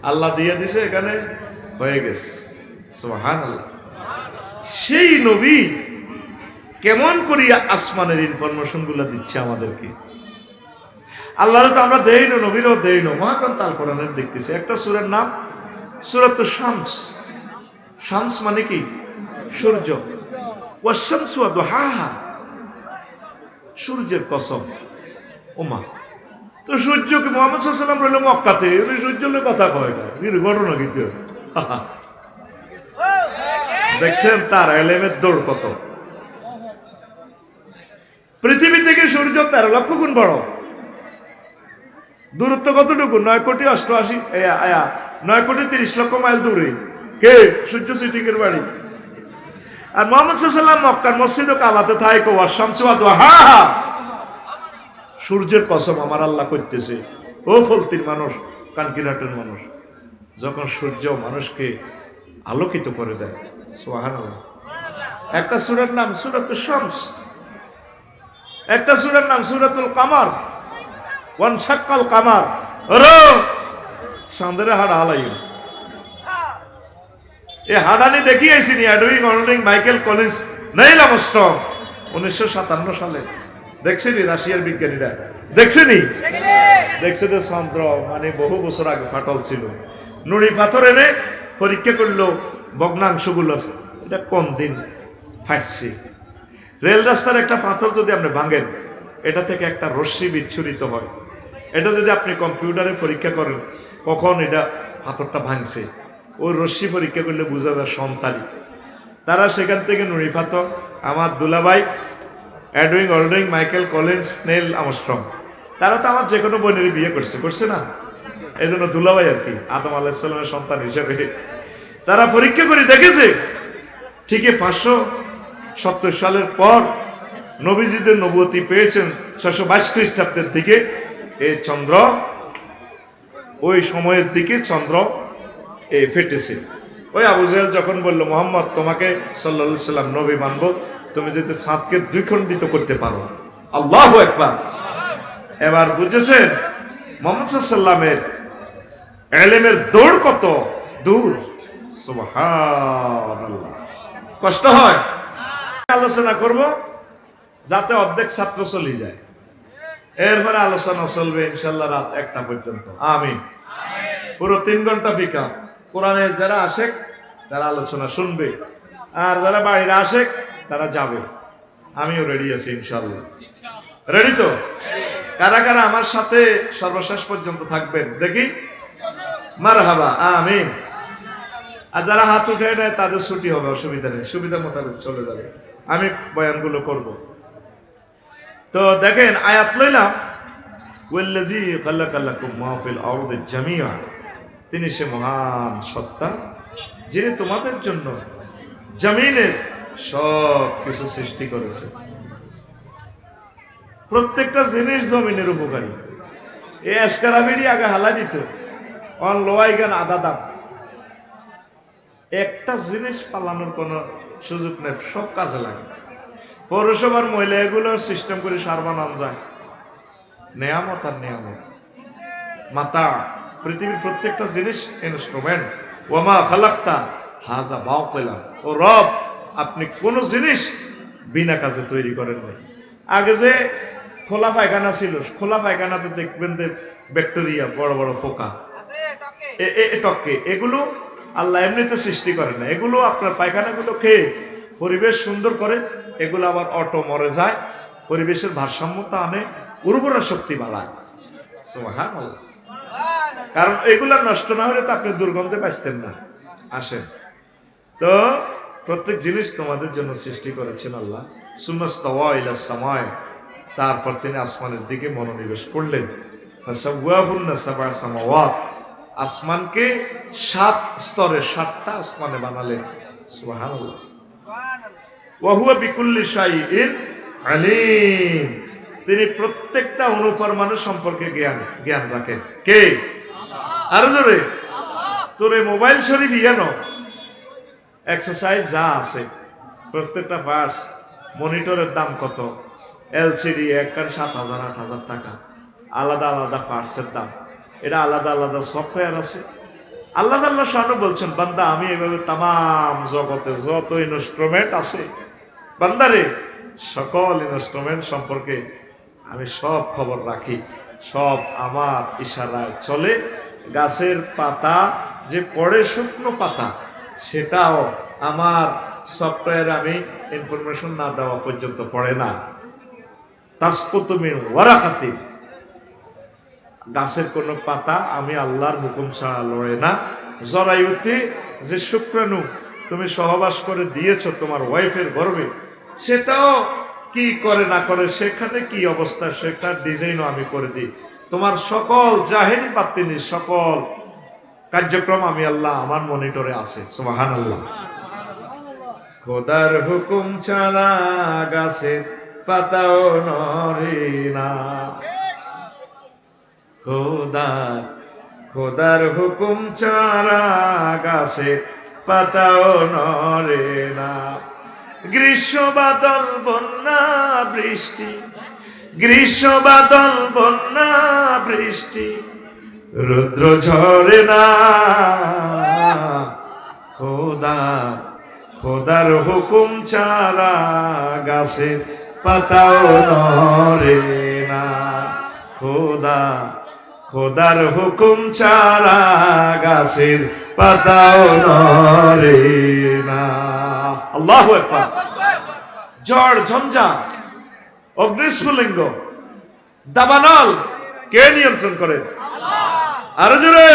আল্লাহ দিয়ে দিছে এখানে হয়ে গেছে। সুবহানাল্লাহ। সেই নবী কেমন করিয়া আসমানের ইনফরমেশন গুলা দিচ্ছে আমাদেরকে। আল্লাহর তো আমরা দেই না, নবীরও দেই না। মহাগ্রন্থ আল কোরআনের দেখতেছি একটা সূরার নাম সূরাতুশ শামস। শামস মানে কি? সূর্য। ওয়াশ শামসু ওয়া দুহাহা, সূর্যের কসম। ওমা, তো সূর্যকে মুহাম্মদ সাল্লাল্লাহু আলাইহি ওয়াসাল্লাম রইল মক্কাতে, ওই সূর্যের কথা কয় না, কি ঘটনা কিন্তু দেখছেন তার এলেমের দৌড় কত। পৃথিবী থেকে সূর্য 13 লক্ষ গুণ বড়। দূরত্ব কতটুকু? 9,30,00,000 মাইল দূরে। কে? সূর্য সিটিংয়ের বাড়ি। আর মুহাম্মদ সাল্লাল্লাহু আলাইহি ওয়াসাল্লাম মক্কার মসজিদ ও কাবাতে থাকে ওয়াশ শামসু ওয়া দুহাহা, সূর্যের কসম আমার আল্লাহ করতেছে। ও ফলতির মানুষ, কানকিনাটের মানুষ, যখন সূর্য মানুষকে আলোকিত করে দেয়। সুবহানাল্লাহ। একটা সূরার নাম সূরাতুশ শামস, একটা সূরার নাম সূরাতুল কামার। ওয়ান শাক্কাল কামার, ওরে চাঁদের হাড় হালাই। এই হাডানি দেখিয়েছি নি অ্যাডউইং অর্ডিং মাইকেল কলিন্স নেইল আর্মস্ট্রং 1957 সালে। দেখছেনি রাশিয়ার বিজ্ঞানীরা? দেখছেনি? দেখছে যে চন্দ্র মানে বহু বছর আগে ফাটল ছিল। নুড়ি পাথর এনে পরীক্ষা করলো ভগ্নাংশগুলো এটা কোন দিন ফাটছে। রেল রাস্তার একটা পাথর যদি আপনি ভাঙেন, এটা থেকে একটা রশ্মি বিচ্ছুরিত হয়। এটা যদি আপনি কম্পিউটারে পরীক্ষা করেন কখন এটা পাথরটা ভাঙছে, ওই রশ্মি পরীক্ষা করলে বোঝা যায় সন্তানি। তারা সেখান থেকে নুড়ি পাথর, আমার দুলাভাই অ্যাডউইং অর্ডিং মাইকেল কলিন্স নেইল আর্মস্ট্রং, তারা তো আমার যে কোনো বোনের বিয়ে করছে না? এই জন্য দুলাভাই আর কি, আদম আলাইহিস সালামের সন্তান হিসেবে তারা পরীক্ষা করে দেখেছে ঠিকই 570 সালের পর নবীজিদের নবুয়তি পেয়েছেন 622 খ্রিস্টাব্দের দিকে। এই চন্দ্র ওই সময়ের দিকে চন্দ্র ফেটেছে। ওই আবু জাহেল যখন বলল মুহাম্মদ তোমাকে সাল্লাল্লাহু আলাইহি সাল্লাম নবী মানবো, তুমি যদি চাঁদকে দ্বিখণ্ডিত করতে পারো। আল্লাহু আকবার। এবার বুঝেছেন মুহাম্মদ সাল্লাল্লাহু আলাইহি সাল্লামের ইলমের দৌড় কত দূর। সুবহানাল্লাহ। কষ্ট হয় আলোচনা করব যাতে অর্ধেক ছাত্র চলে যায়, এরপরে আলোচনা চলবে ইনশাআল্লাহ রাত 1টা পর্যন্ত। আমিন। পুরো 3 ঘন্টা ফিকা। কোরআনের যারা আশেক তারা আলোচনা শুনবে, আর যারা বাইরে আশেক তারা যাবে। আমিও রেডি আছি ইনশাআল্লাহ। রেডি তো? কারা কারা আমার সাথে সর্বশেষ পর্যন্ত থাকবেন দেখি? মারহাবা, আমিন। আর যারা হাত উঠে নেয় তাদের ছুটি হবে, অসুবিধা নেই, সুবিধা মোতাবেক চলে যাবে। আমি বয়ানগুলো করব। তো দেখেন আয়াত লইলাম, ওয়াল্লাযী খালাকালাকুম মা ফিল আরদি জামিআ, তিনি সে মহান সত্তা যিনি তোমাদের জন্য জমিনের সব কিছু সৃষ্টি করেছে। প্রত্যেকটা জিনিস জমিনের উপকারী। এই এসকারাবিড়ি আগে হালা দিত, অন লোয়াই গান আদা দাম। একটা জিনিস পালানোর কোনো সুযোগ নেই, সব কাজে লাগে। পৌরসভার মহিলা এগুলোর সিস্টেম করে সার বানানো যায়। নেয়ামত আর নেয়ামত মাতা, পৃথিবীর প্রত্যেকটা জিনিস ইনস্ট্রুমেন্ট। ওয়ামা খালাক্তা হাজা বাতিলা, ও রব আপনি কোন জিনিস বিনা কাজে তৈরি করেন নাই। আগে যে খোলা পায়খানা ছিল, খোলা পায়খানাতে দেখবেন যে ব্যাকটেরিয়া, বড় বড় পোকা, টকে, এগুলো আল্লাহ এমনিতে সৃষ্টি করে না। এগুলো আপনার পায়খানাগুলো খেয়ে পরিবেশ সুন্দর করে, এগুলো আবার অটো মরে যায়, পরিবেশের ভারসাম্যতা আনে, উর্বরা শক্তি বাড়ায়। সুবহানাল্লাহ। কারণ এগুলা নষ্ট না হলে তো আপনি দুর্গন্ধে বাঁচতেন না। আসেন তো, প্রত্যেক জিনিস তোমাদের জন্য সৃষ্টি করেছেন আল্লাহ। সুম্মাস্তাওয়া ইলাস সামায়, তারপর তিনি আসমানের দিকে মনোনিবেশ করলেন। ফাসাওয়াহুন্না সাবআ সামাওয়াত, আসমানকে 7 স্তরে 7টা আসমানে বানালেন। সুবহানাল্লাহ। ওয়া হুয়া বিকুল্লি শাইইন আলিম, তিনি প্রত্যেকটা অনুপরমাণু সম্পর্কে জ্ঞান রাখেন। কে? আরো জোরে। তোর এই মোবাইল শরীফ ইয়ানো এক্সারসাইজ যা আছে, প্রত্যেকটা পার্টস, মনিটরের দাম কত, এলসিডি একবার 7,000 8,000 টাকা, আলাদা আলাদা পার্টসের দাম, এটা আলাদা আলাদা সফটওয়্যার আছে। আল্লাহ আল্লাহ শানু বলছেন, বান্দা আমি এইভাবে তাম জগতের যত ইনস্ট্রুমেন্ট আছে, বান্দারে সকল ইনস্ট্রুমেন্ট সম্পর্কে আমি সব খবর রাখি, সব আমার ইশারায় চলে। গাছের পাতা যে পড়ে, শুকনো পাতা, সেটাও আমার সফটওয়্যার আমি ইনফরমেশন না দেওয়া পর্যন্ত পড়ে না। তাসকুতু মিন ওয়ারাকাতিন, গাছের কোন পাতা আমি আল্লাহর হুকুম ছাড়া লড়ে না। জরায়ুতে যে শুক্রাণু তুমি সহবাস করে দিয়েছ তোমার ওয়াইফের গর্ভে, সেটাও কি করে না করে, সেখানে কি অবস্থা, সেটা ডিজাইনও আমি করে দিই। তোমার সকল জাহেরি বাতিনি সকল কার্যক্রম আমি আল্লাহ আমার মনিটরে আছে। সুবহানাল্লাহ। খোদার হুকুম ছাড়া গাছের পাতাও নড়ে না, খোদার হুকুম ছাড়া গাছের পাতাও নড়ে না। গ্রীষ্ম বাদল বন্যা বৃষ্টি, গ্রীষ্ম বাদল বন্যা বৃষ্টি, রুদ্র ঝরে না। খোদার হুকুম ছাড়া গাছের পাতাও নড়ে না। খোদার হুকুম ছাড়া গাছের পাতাও নড়ে না। আল্লাহু আকবার। ঝড় ঝঞ্ঝা, অগ্নিস্ফুলিঙ্গ, দাবানল কে নিয়ন্ত্রণ করেন? আরো জোরে।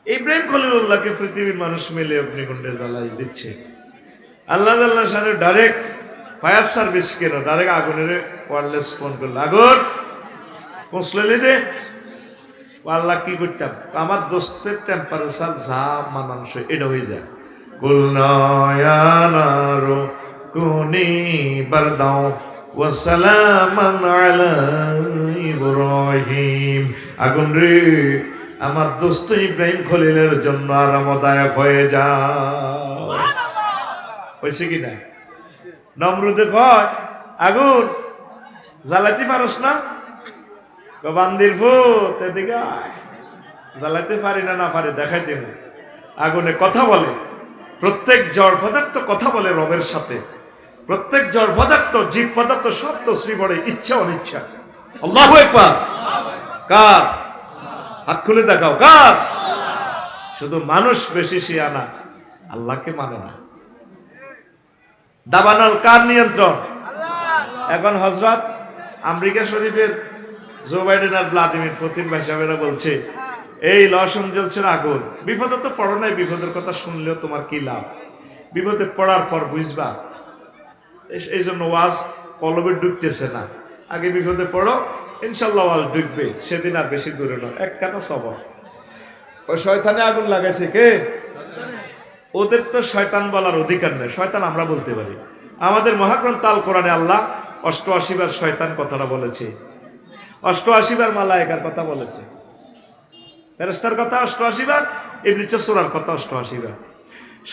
ইব্রাহিম খলিলুল্লাহকে পৃথিবীর মানুষ মিলে অগ্নিকুণ্ডে জ্বালাই দিচ্ছে। আল্লাহ আল্লাহ সাহেব ডাইরেক্ট ফায়ার সার্ভিস কেন, ডাইরেক্ট আগুনের ওয়্যারলেস ফোন করলো, আগুন পৌঁছলে দে। আল্লাহ কি করতাম, আমার দোস্তের টেম্পারেচার যা মানানসই এটা হয়ে যায়। কুলনায়ানারো কুনি বারদাও ওয়া সালামান আলা ইব্রাহিম, আগুন রে আমার দোস্ত ইব্রাহিম খলিলের জন্য আরামদায়ক হয়ে যা। হয়েছে কিনা? নমরুদে কয়, আগুন জ্বালাতে পারস না? বান্দির ভূত এদিকে জ্বালাতে পারি না, না পারি দেখাই দিন। আগুনে কথা বলে, প্রত্যেক জড় পদার্থ কথা বলে রবের সাথে। প্রত্যেক জড় পদার্থ, জীব পদার্থ সব তো শ্রী বড়ে ইচ্ছা অনিচ্ছা। আল্লাহু আকবার। কার? হাত খুলে দেখাও কার? শুধু মানুষ বেশি শিয়ানা, আল্লাহকে মানে না। দাবানল কার নিয়ন্ত্রণ? এখন হযরত আমেরিকা শরীফের জো বাইডেন আর ভ্লাদিমির পুতিন ভাই সাহেবেরা বলছে, এই লস এঞ্জেলসের আগুন, বিপদে তো পড়ো নাই, বিপদের কথা শুনলেও তোমার কি লাভ? বিপদে পড়ার পর বুঝবা। এই জন্য ওয়াজ কলবে ঢুকতেছে না। আগে বিপদে পড়ো, ইনশাল্লাহ ওয়াজ ঢুকবে, সেদিন আর বেশি দূরে নয়। এক কানা সবর। ওই শয়তানে আগুন লাগাইছে কে? ওদের তো শয়তান বলার অধিকার নেই, শয়তান আমরা বলতে পারি। আমাদের মহাগ্রন্থ আল কোরআনে আল্লাহ 88 বার শয়তান কথাটা বলেছে, 88 বার মালায়েকার কথা বলেছে, ফেরেশতার কথা 88 বার, ইবলিস সূরার কথা 88 বার।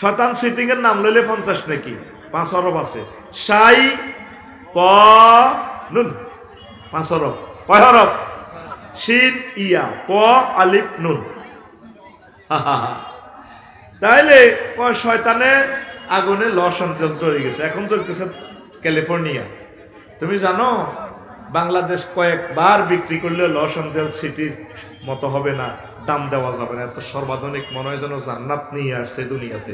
শয়তান সিটিং এর নাম লইলে 50 নাকি 5 অরব আছে। শাই প নুন 5 অরব, কয় হরফ? শিন ইয়া প আলিফ নুন। তাইলে শয়তানে আগুনে লস অঞ্চল হয়ে গেছে, এখন চলতেছে ক্যালিফোর্নিয়া। তুমি জানো বাংলাদেশ কয়েকবার বিক্রি করলে লস অঞ্জেলস সিটির মতো হবে না, দাম দেওয়া যাবে না। এত সর্বাধুনিক, মনে হয় যেন জান্নাত নিয়ে আসছে দুনিয়াতে।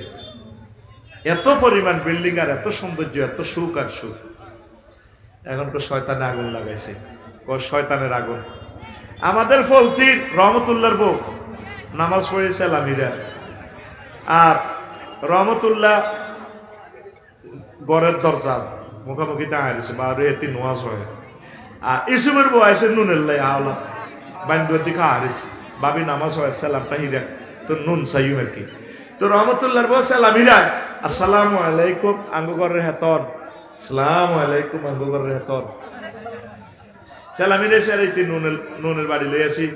এত পরিমাণ বিল্ডিং আর এত সৌন্দর্য, এত সুখ আর সুখ। এখন তো শয়তানে আগুন লাগাইছে, শয়তানের আগুন। আমাদের ফলতির রহমতুল্লাহর বউ নামাজ পড়েছে লামিরা, আর রহমতুল্লাহ গড়ের দরজা মুখামুখি টাঙাইছে, বা এটি নোয়াজ হয়। আর ইসুমের বউ আছে নুনের লাই আওলা বান্ধব দিকে হারিস, বাবি নামাজ হয় সালামটা হিরা তো নুন চাইও আর কি। তো রহমতুল্লাহর বউ সালামিরা, আসসালামু আলাইকুম আঙ্গুগরের হেতন, আসসালামু আলাইকুম আঙ্গুগরের হেতন। সালামিরা স্যার এই নুনের বাড়ি লই আসি।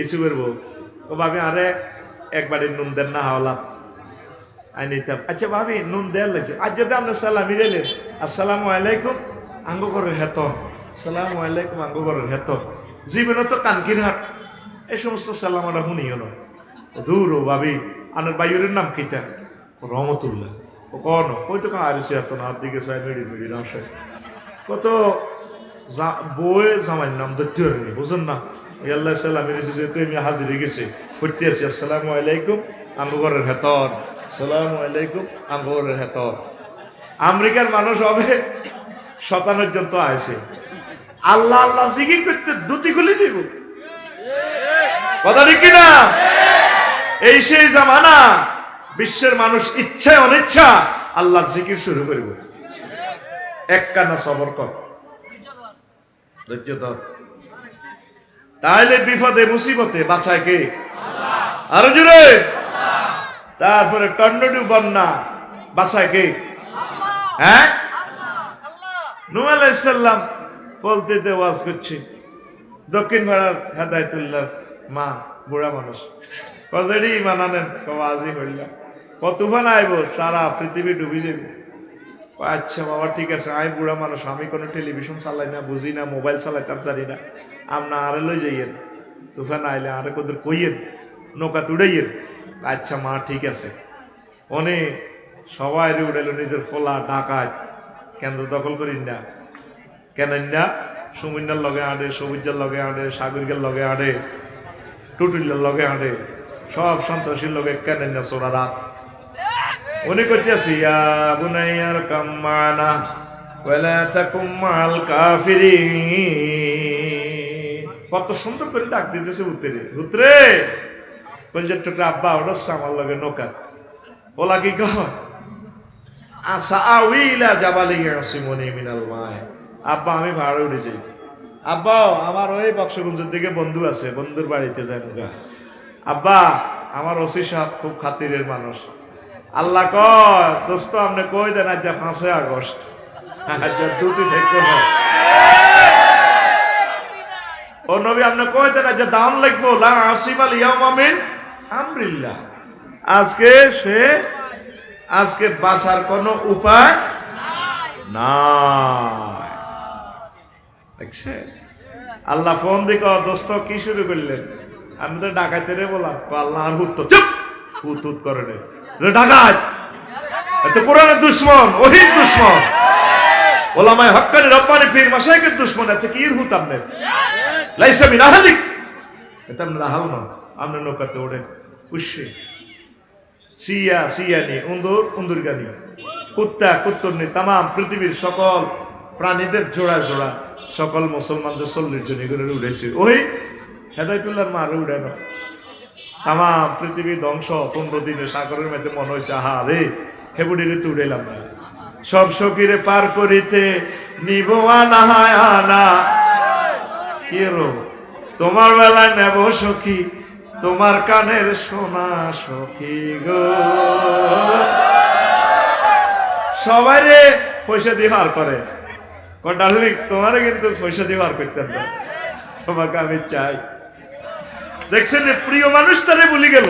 ইসুমের বউ ও ভাবি আরে এক বাড়ির নুন দেন না হাওলা আই নিতাম। আচ্ছা ভাবি নুন দেয়ার লাগছে, আজ যদি আপনার সালামি দিলেন আসসালামু আলাইকুম আঙ্গুগরের হেতন, আসসালামু আলাইকুম আঙ্গুগরের হেতন। জীবনে তো কানকিরহাট এই সমস্ত সালাম আমরা শুনিও না। দূর ও ভাবি আনার বাইরের নাম কিটা? রহমতুল্লাহ। ও কন ওই তো কাছে এত না দিকে চাই মেডি মেডি না সে কত বই জামাইয়ের নাম ধরতে পারেনি, বুঝুন না। আল্লাহ সাল্লাম যেহেতু আমি হাজিরে গেছি করতে আছি, আসসালামু আলাইকুম আঙ্গুগরের হেতন, আসসালামু আলাইকুম আঙ্গুগরের হেতন। আমেরিকার মানুষ হবে 57 জন তো আছে, আল্লাহ আল্লাহ জিকির করতে দুটি খুলে দিব, কথা ঠিক কিনা? এই সেই জামানা, বিশ্বের মানুষ ইচ্ছায় অনিচ্ছা আল্লাহর জিকির শুরু করব। এক কানা সবর কর, ধৈর্য ধর। তাহলে বিপদে মুসিবতে বাঁচায় কে? আরো জোরে। তারপরে টর্নেডো বন্যা বাঁচায় কে? হ্যাঁ, নূহ আলাইহিস সালাম বলতে ওয়াজ করছি, দক্ষিণ পাড়ার হেদায়েতুল্লাহ মা বুড়া মানুষ কজেডি ইমান আনেন, কবাজি হইলা কত তুফান আইব সারা পৃথিবী ডুবি যাবে। আচ্ছা বাবা ঠিক আছে, আমি বুড়া মানুষ, আমি কোনো টেলিভিশন চালাই না, বুঝি না, মোবাইল চালাইতাম জানি না, আপনা আরে লই যাইয়েন, তুফান আইলে আরে কোদের কইয়েন, নৌকা তুড়াইয়েন। আচ্ছা মা ঠিক আছে। অনেক সবাই উড়াইল, নিজের ফোলা ডাকাত কেন্দ্র দখল করিন না, কেন না সুমিন্দার লগে আঁটে, সবুজের লগে আঁটে, সাগরিকের লগে আঁটে, টুটুলের লগে আঁটে, সব সন্ত্রাসীর লগে কেন না সোরা রাত। উনি করতেছি ইয়া বুনাইয়ার কাম্মানা ওয়ালা তাকুম মাল কাফিরিন। কত সুন্দর করে ডাক দিতেছে উত্তরে, উত্তরে কলজের টুকরা আব্বা ওটা আমার লগে নৌকা। ওলা কি কহ আসা আউইলা জাবালি ইয়াসিমুনি মিনাল মায়। আব্বা আমি ভাড়া উঠে যাই। আব্বা আমার ওই বক্সগঞ্জের দিকে বন্ধু আছে, বন্ধুর বাড়িতে যাই নৌকা। আব্বা আমার ওসি সাহেব খুব খাতিরের মানুষ। আল্লাহ কয় দোস্ত আপনি কই দেন আজ 5 আগস্ট, আজ দুটি থেকে ও নবী আপনি কই দেন আজ দাম লাগবো লা আসিমাল ইয়াউমা মিন আমরিল্লাহ। আজকে বাঁচার কোনো উপায় নাই। দেখছে আল্লাহ ফোন দিকে দোস্ত কি শুরু করলেন? আমি তো ডাকাইতে রে বললাম, আল্লাহ আর হুত চুপ হুত করে রে ডাকাত, এত কোরআনের দুশ্মন, ওহির দুশ্মন, ওলামায়ে হক্কানি রব্বানি পীর মাশায়েখের দুশ্মন, এত কি হুত আপনি লাইসা মিন আহলিক, এটা আমরা হাল না। আমরা নৌকাতে ওঠেন উশে সিয়া সিয়ানি, উন্দুর গানি, কুত্তা কুত্তরনি, তাম পৃথিবীর সকল প্রাণীদের জোড়া জোড়া সকল মুসলমানদের 40 জন এগুলো উঠেছে। ওই হেদায়েতুল্লাহর মারে উড়ানো তাম পৃথিবী ধ্বংস 15 দিনে সাগরের মধ্যে মনে হয়েছে আহা রে হেবুডিরে তো উড়াইলাম না। সব সখীরে পার করিতে নিব আনা কি রো তোমার বেলায় নেব সখী তোমার কানের সোনা সখী গো। সবাই রে পয়সা দিয়ে হার করে, ডার্লিং তোমারে কিন্তু পয়সা দিয়ে হার করতেন না, তোমাকে আমি চাই। দেখছেন প্রিয় মানুষ তারে বলি গেল,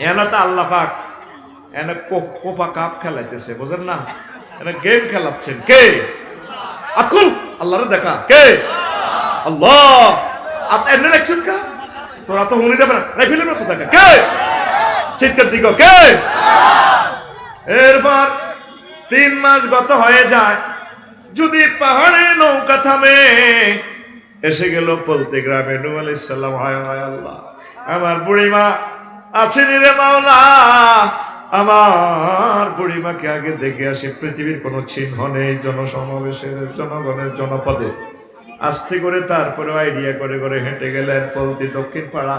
এনা তো আল্লাহ পাক এনে কোপা কাপ খেলাইতেছে, বুঝেন না? এনে গেম খেলাচ্ছেন কে? আকুল আল্লাহরে দেখা কে? আল্লাহ। এনে দেখছেন কা? তোরা তো হুনি দেবে না, রাইফেলের মতো দেখা কে? চিৎকার দিগো কে? এরপর 3 মাস গত হয়ে যায়, যদি পাহাড়ে নৌকা থামে, এসে গেল পলতে গ্রামে। নূহ আলাইহিস সালাম, হায় হায় আল্লাহ, আমার বুড়িমা আছেনি রে মাওলা, আমার বুড়িমাকে আগে দেখে আসি। পৃথিবীর কোনো চিহ্ন নেই জনসমাবেশের, জনগণের জনপদে। আস্তে করে তারপরে আইডিয়া করে করে হেঁটে গেলেন পলতি দক্ষিণ পাড়া।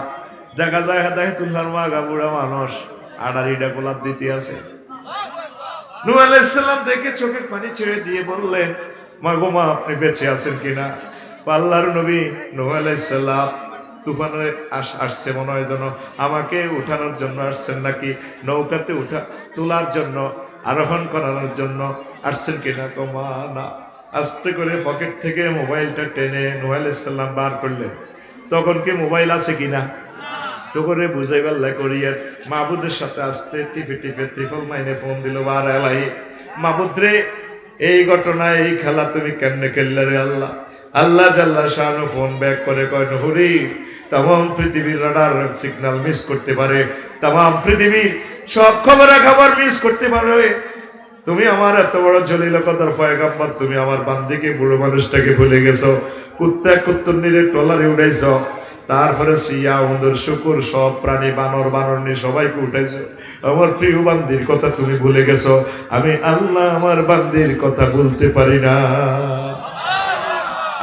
দেখা যায় দেখে তুলনার মাগা বুড়া মানুষ আড়ারিটা গোলাপ দিতে আছে। নূহ আলাইহিস সালাম দেখে চোখের পানি ছেড়ে দিয়ে বললেন, মা গো মা, আপনি বেঁচে আছেন কিনা? আল্লাহর নবী নূহ আলাইহিস সালাম তুফানে আসছে মনে হয়, যেন আমাকে উঠানোর জন্য আসছেন নাকি নৌকাতে তোলার জন্য, আরোহণ করানোর জন্য আসছেন কিনা? কমা না। আস্তে করে পকেট থেকে মোবাইলটা টেনে নূহ আলাইহিস সালাম বার করলেন। তখন কি মোবাইল আছে কিনা তো করে বুঝাইবার করিয়া মাহবুদের সাথে আস্তে টিপে টিপে ত্রিফল মাইনে ফোন দিল, বার এলাই মাহবুদ রে, এই ঘটনা এই খেলা তুমি কেমনে খেললে রে আল্লাহ? আল্লাহ জাল্লা শানু ফোন ব্যাক করে কয়, নুহুরি তাম পৃথিবীর রাডার সিগন্যাল মিস করতে পারে, তাম পৃথিবীর সব খবর মিস করতে পারে। তুমি আমার এত বড় জলিল কদর পয়গম্বর, তুমি আমার বান্দিকে বুড়ো মানুষটাকে ভুলে গেছো, কুত্তা কুত্তুন্নিরে টলারে উঠাইছো, তারপরে সিয়া উন্দর শুকুর সব প্রাণী বানর বানরনি সবাইকে উঠাইছো, আমার প্রিয় বান্দির কথা তুমি ভুলে গেছো। আমি আল্লাহ আমার বান্দির কথা ভুলতে পারি না।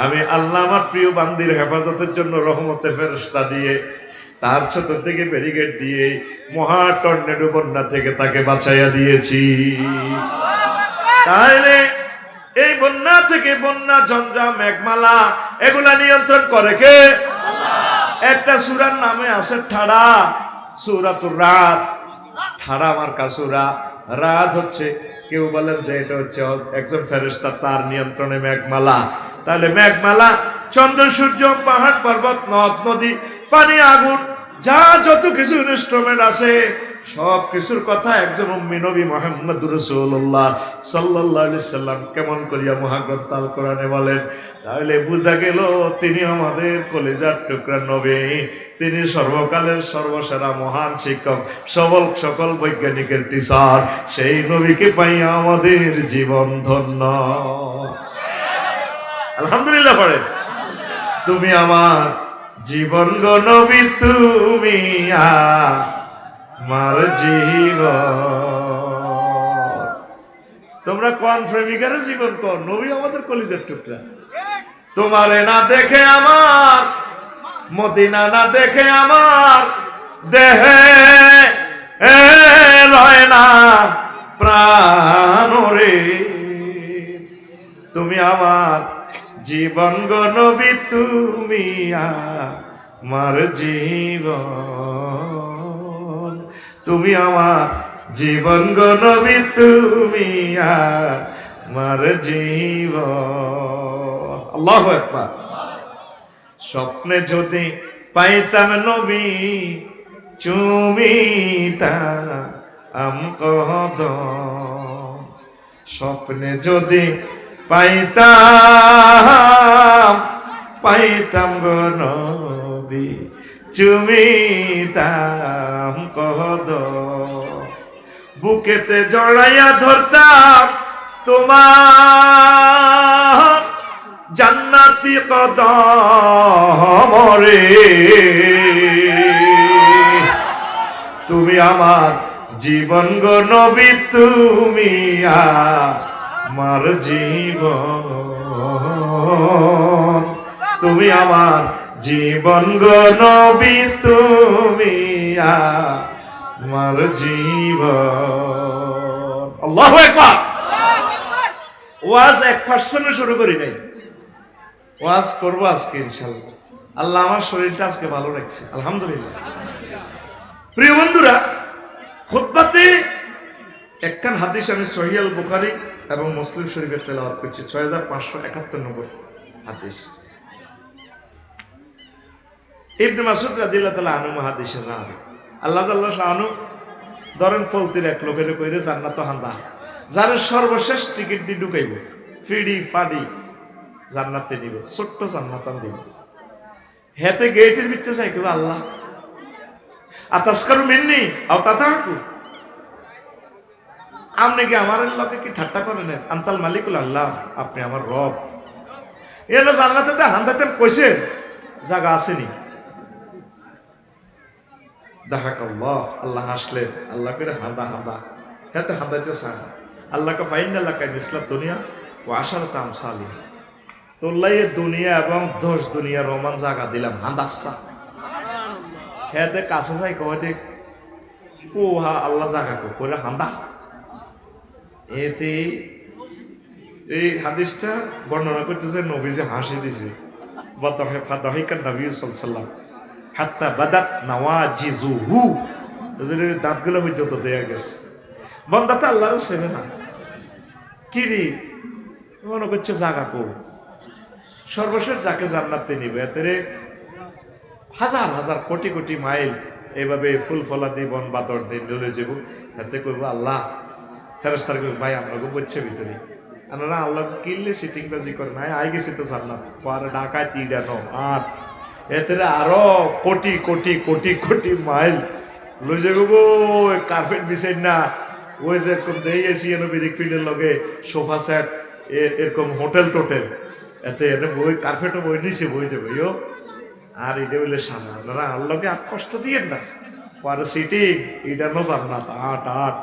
আমি আল্লাহ আমার প্রিয় বান্দির হেফাজতের জন্য রহমতে ফেরেশতা দিয়ে, তার চতুর্দিকে ব্যারিকেড দিয়ে মহা টর্নেডো বন্যা থেকে তাকে বাঁচাইয়া দিয়েছি। তাহলে এই বন্যা থেকে, বন্যা ঝঞ্ঝা মেঘমালা এগুলা নিয়ন্ত্রণ করে কে? একটা সূরার নামে আছে ঠাড়া, সূরাতুর রাত। ঠাড়া মার্কা সূরা। রাত হচ্ছে, কেউ বলেন যে এটা হচ্ছে একজন ফেরেশতা, তার নিয়ন্ত্রণে মেঘমালা। তাহলে মেঘমালা, চন্দ্র সূর্য, পাহাড় পর্বত, নদ নদী, পানি আগুন, যা যত কিছু ইনস্ট্রুমেন্ট আছে সব কিছুর কথা একজন উম্মি নবী মুহাম্মদুর রাসূলুল্লাহ সাল্লাল্লাহু আলাইহি সাল্লাম কেমন করিয়া মহাগ্রন্থ আল কোরআনে বলেন। তাহলে বুঝা গেল তিনি আমাদের কলিজার টুকরা নবী, তিনি সর্বকালের সর্বসেরা মহান শিক্ষক, সকল বৈজ্ঞানিকের টিচার। সেই নবীকে পাইয়া আমাদের জীবন ধন্য। আলহামদুলিল্লাহ পড়ে। তুমি আমার জীবন গো নবী, তুমি আমার জীবন। তোমরা কোন প্রেমিকার জীবন কোন? নবী আমাদের কলিজার টুকরা। তোমারে না দেখে আমার, মদিনা না দেখে আমার দেহে রয় না প্রাণ রে। তুমি আমার জীবন গো নবী, তুমি আমার জীবন। তুমি আমার জীবন গো নবী, তুমি আমার জীবন। আল্লাহু আকবার। স্বপ্নে যদি পাইতাম নবী, চুমিতাম কদম। স্বপ্নে যদি পাইতাম গো নবী, চুমিতাম কদম। বুকেতে জড়াইয়া ধরতাম তোমার জান্নাতি কদম রে। তুমি আমার জীবন গো নবী, তুমি আমার জীবন। তুমি আমার জীবন গো নবী, তুমি আমার জীবন। আল্লাহু আকবার। ওয়াজ 1% শুরু করি নাই, ওয়াজ করবো আজকে ইনশাআল্লাহ। আল্লাহ আমার শরীরটা আজকে ভালো রাখছে, আলহামদুলিল্লাহ। প্রিয় বন্ধুরা, খুতবাতে একখান হাদিস আমি সহিহ আল বুখারী এবং মুসলিম শরীফে তেলাওয়াত করছি, 6571 নম্বর হাদিস। ইবনে মাসউদ রাদিয়াল্লাহু তাআলা আনহু হাদিসের রাবি। আল্লাহ জাল্লাহু শাআনু ধরেন পলতির এক লোকের কইরে জান্নাত হান্দা, যার সর্বশেষ টিকিট দিয়ে ঢুকাইব, ফিডি ফাডি জান্নাতে দিব, ছোট্ট জান্নাতান দিব। হেতে গেটের ভিতরে যাই কেউ আল্লাহ আতাসকারু মিন্নি আও তাতাকু, আপনি কি আমার লোকে কি ঠাট্টা করেন? আনতাল মালিকুল আল্লাহ, আপনি আমার রব। এলো জান্নাতে হান্দাতে কইছে জায়গা আসেনি। দাহাকাল্লাহ, আল্লাহ হাসলেন, আল্লাহ করে হান্দা হান্দা হেতে হান্দাইতে চান আল্লাহকে ফাইন্না লাকা মিসলাত দুনিয়া ও আশারাত আমসালি, তোল্লাই দুনিয়া এবং 10 দুনিয়া রোমান জায়গা দিলাম হান্দাচ্ছা। হেতে কাছে যাই কয়তে ও হা আল্লাহ জায়গা করে হান্দা। এতে এই হাদিসটা বর্ণনা করতেছে নবী যে হাসি দিছে, ফাদাহিকান নবী সাল্লাল্লাহু আলাইহি ওয়াসাল্লাম হাত্তা বাদাত নাওয়াজিজুহু, দাঁতগুলো পর্যন্ত দেয়া গেছে। বন্দাটা আল্লাহর ছেলে না কি রে মনে করছে জাগা কো সর্বশেষ যাকে জান্নাতে নিবে, এতে হাজার হাজার কোটি কোটি মাইল এইভাবে ফুল ফলাদি বন বাদর দিন চলে যাব। এতে করবো আল্লাহ ফেরেশতার কইব ভাই আমরাকে বলছে ভিতরে আপনারা আল্লাহ কিনলে সিটিং বাজি করে নাই আই গেছি তো জান্নাত পরে ঢাকায় 3 আর এতে আরো কোটি কোটি কোটি কোটি মাইল লই যাবো গো। কার্পেট বিছাই না, ওই যে এরকম দেই এসি এনে বিরিক ফিল্ডের লগে সোফা সেট এরকম হোটেল টোটেল, এতে এনে বই কার্পেটও বই নিচে বই দেবে ইয়ো। আর এটা হইলে সামনে আপনারা আল্লাহকে আর কষ্ট দিয়েন না, পরে সিটিং এটা নো জান্নাত আট আট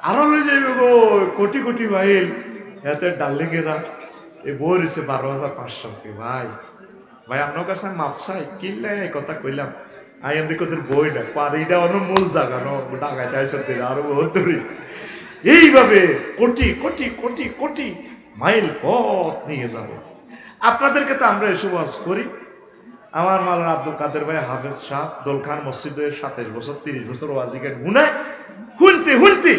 আরো লই যাইবে গো কোটি কোটি মাইল। এতে ডার্লিং এরা এই বই রয়েছে 12,500 কি ভাই ভাই আপনার কাছে মাপ চাই কিনলে এই কথা কইলাম আইন দিকে ওদের বই না পারিটা অন্য মূল জায়গা নো ডাকায় যাই সত্যি আরো বহুত ধরি। এইভাবে কোটি কোটি কোটি কোটি মাইল পথ নিয়ে যাবো। আপনাদেরকে তো আমরা এসব ওয়াজ করি। আমার মাওলানা আব্দুল কাদের ভাই হাফেজ শাহ দোলখান মসজিদে 27 বছর 30 বছর ওয়াজিকে গুনায় হুনতে হুনতে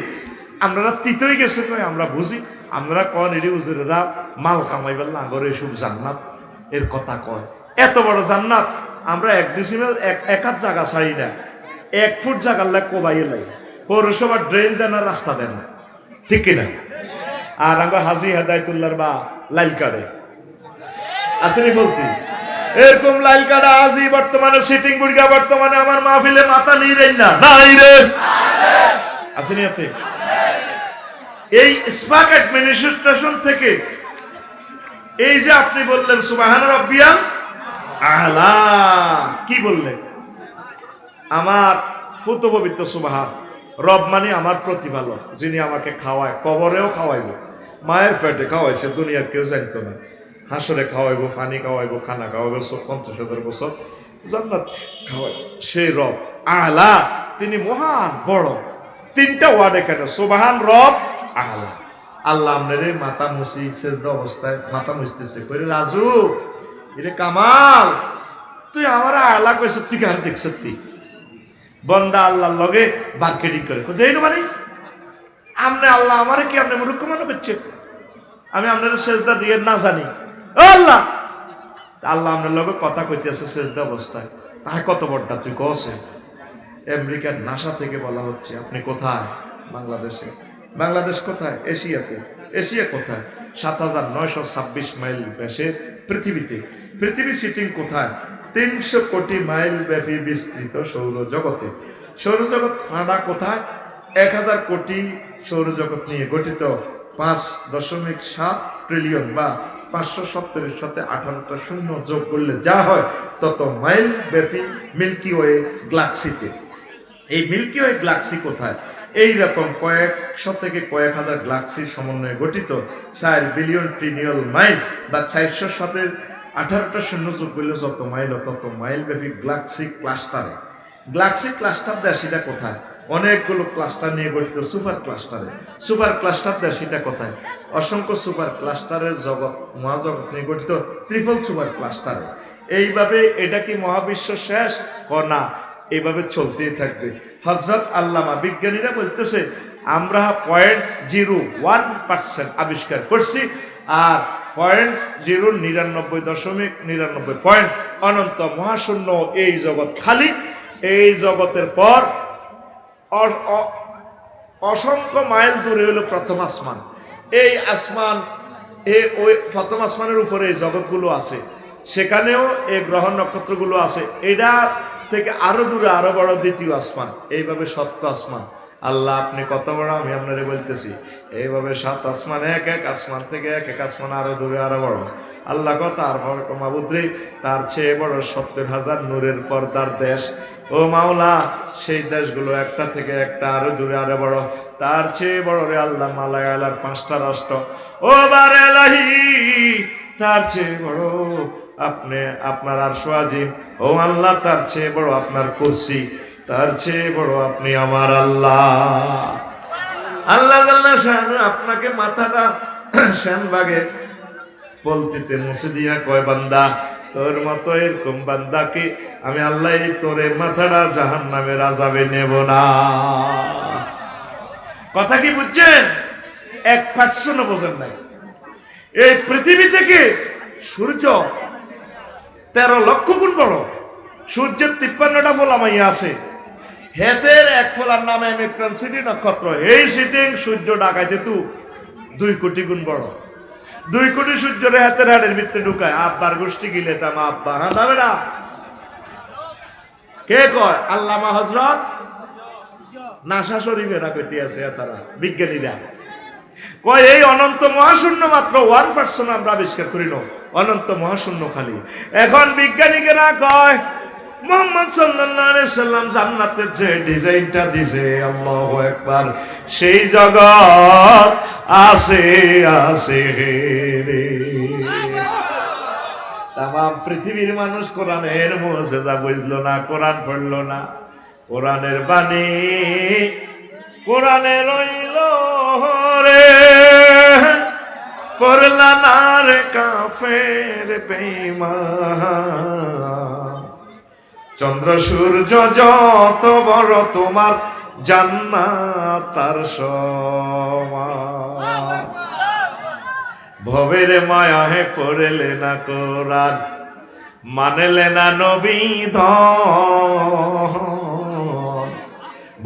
আপনারা তিতই গেছেন নয় আমরা বুঝি। আপনারা কন এটি হুজুরেরা মাল কামাইবার লাগরে এসব জান্নাত এর কথা কয়, এত বড় জান্নাত আমরা 1 ডিসিমেল এক হাত জায়গা ছাড়ি না, 1 ফুট জায়গার লাগ কোবাইয়ে লাই পৌরসভার ড্রেন দেন আর রাস্তা দেন, ঠিক কিনা? আর আঙ্গ হাজি হেদায়তুল্লাহর বা লাইল কার্ডে আসেনি বলতি এরকম লাইল কার্ডে আজই বর্তমানে সিটিং বুড়িগা বর্তমানে আমার মাহফিলে মাথা নিয়ে রেন না নাই রে আসেনি এতে। এই স্পাক অ্যাডমিনিস্ট্রেশন থেকে এই যে আপনি বললেন সুবহান রাব্বিয়াল আলা, কি বললেন? আমার ফুত পবিত্র সুবহান রব মানে আমার প্রতিপালক, যিনি আমাকে খাওয়ায়, কবরেও খাওয়াইব, মায়ের পেটে খাওয়াইছে, দুনিয়ার কেউ জানতো না, হাসরে খাওয়াইবো, পানি খাওয়াইবো, খানা খাওয়াইবো, 50,000 বছর জান্নাত খাওয়াই, সেই রব আলা, তিনি মহান বড়। 3টা ওয়ার্ড এখানে সুবহান রব আলা। আল্লাহ আপনারে মাথা মুছি সেজদা অবস্থায় মাথা মুছতেছে কইরে রাজু এরে কামাল তুই আমার আলা কইছ তুই কার দেখছ তুই বন্দা আল্লাহর লগে মার্কেটিং করে দেই না মানে আমনে আল্লাহ আমারে কি আপনি মূর্খ মনে করছে আমি আপনার সেজদা দিয়ে না জানি ও আল্লাহ আল্লাহ আপনার লগে কথা কইতেছে সেজদা অবস্থায় তাই কত বড়টা তুই কসে। আমেরিকার নাসা থেকে বলা হচ্ছে আপনি কোথায়? বাংলাদেশে। বাংলাদেশ কোথায়? এশিয়াতে। এশিয়া কোথায়? 7,926 মাইল ব্যাসে পৃথিবীতে। পৃথিবী সিটিং কোথায়? 300 কোটি মাইল ব্যাপী বিস্তৃত সৌরজগতে। সৌরজগৎ ফাঁড়া কোথায়? 1000 কোটি সৌরজগৎ নিয়ে গঠিত 5.7 ট্রিলিয়ন বা 570-এর সাথে 18টা শূন্য যোগ করলে যা হয় তত মাইল ব্যাপী মিল্কি ওয়ে গ্যালাক্সিতে। এই মিল্কি ওয়ে গ্যালাক্সি কোথায়? এইরকম কয়েকশো থেকে কয়েক হাজার গ্যালাক্সির সমন্বয়ে গঠিত 4 বিলিয়ন ট্রিলিয়ন মাইল বা 400 সাথে 18টা শূন্য যোগ করলে যত মাইল তত মাইল ব্যাপী গ্যালাক্সি ক্লাস্টারে। গ্যালাক্সি ক্লাস্টার দেশিটা কোথায়? অনেকগুলো ক্লাস্টার নিয়ে গঠিত সুপার ক্লাস্টারে। সুপার ক্লাস্টার দেশিটা কোথায়? অসংখ্য সুপার ক্লাস্টারের জগৎ মহাজগৎ নিয়ে গঠিত ট্রিপল সুপার ক্লাস্টারে। এইভাবে এটা কি মহাবিশ্ব শেষ? না, এইভাবে চলতেই থাকবে। হযরত আল্লামা বিজ্ঞানীরা বলতেছে আমরা 0.01% আবিষ্কার করছি, আর 0.9999 পয়েন্ট অনন্ত মহাশূন্য এই জগৎ খালি। এই জগতের পর অসংখ্য মাইল দূরে হলো প্রথম আসমান। এই আসমান, ওই প্রথম আসমানের উপরে এই জগৎগুলো আছে, সেখানেও এই গ্রহ নক্ষত্রগুলো আছে। এটা থেকে আরো দূরে আরো বড় দ্বিতীয় আসমান, এইভাবে 7টা আসমান। আল্লাহ আপনি কত বড় আমি আপনারে বলতেছি। এইভাবে 7 আসমান, এক এক আসমান থেকে এক এক আসমান আরো দূরে আরো বড়। আল্লাহ কথা আর মাবুদ্রে তার চেয়ে বড় 70,000 নূরের পর্দার দেশ। ও মাওলা, সেই দেশগুলো একটা থেকে একটা আরো দূরে আরো বড়। তার চেয়ে বড় রে আল্লাহ মালায়ালার 5টা রাষ্ট্র। ও বারে এলাহি, তার চেয়ে বড় আপনি আপনার আরশ আজিম। ও আল্লাহ, তার চেয়ে বড় আপনার কুরসি, তার চেয়ে বড় আপনি আমার আল্লাহ। আল্লাহ আল্লাহ শান আপনাকে মাথাটা শ্যানবাগে বলতে মুছে দিয়া কয়, বান্দা তোর মতো এরকম বান্দাকে আমি আল্লাহ তোরে মাথাটা জাহান্নামের আযাবে নেব না। কথা কি বুঝছেন? 1% বোঝেন নাই। এই পৃথিবী থেকে সূর্য 13 লক্ষ গুণ বড়। সূর্যের 53টা ফোলামাইয়া আছে, হেতের এক ফোলার নামে মিক্রন সিটি নক্ষত্র। এই সিটিং সূর্য ডাকাইতে তু 2 কোটি গুণ বড়। 2 কোটি সূর্যের হাতের হাড়ের ভিতরে ঢুকায়। আপনার গোষ্ঠী গিলে তাম আব্বা হ্যাঁ যাবে না। কে কয়? আল্লামা হযরত নাসা শরীফেরা কইতে আছে, তারা বিজ্ঞানীরা কয় এই অনন্ত মহাশূন্য মাত্র 1% আমরা আবিষ্কার করিল, অনন্ত মহাশূন্য খালি। এখন বিজ্ঞানীরা কয় মুহাম্মদ সাল্লাল্লাহু আলাইহি সাল্লাম জান্নাতের যে ডিজাইনটা দিছে, আল্লাহু আকবার, সেই জগৎ আছে আছে রে। তাম পৃথিবীর মানুষ কোরআনের মুজিজা বুঝলো না, কোরআন পড়লো না। কোরআনের বাণী কোরআনে রইল রে, পড়লা না রে কাফের বেঈমান। চন্দ্র সূর্য যত বড় তোমার জান্নাত তার সমান। ভবের মায়া হে পড়লে না কোরআন, মানলে না নবী ধন।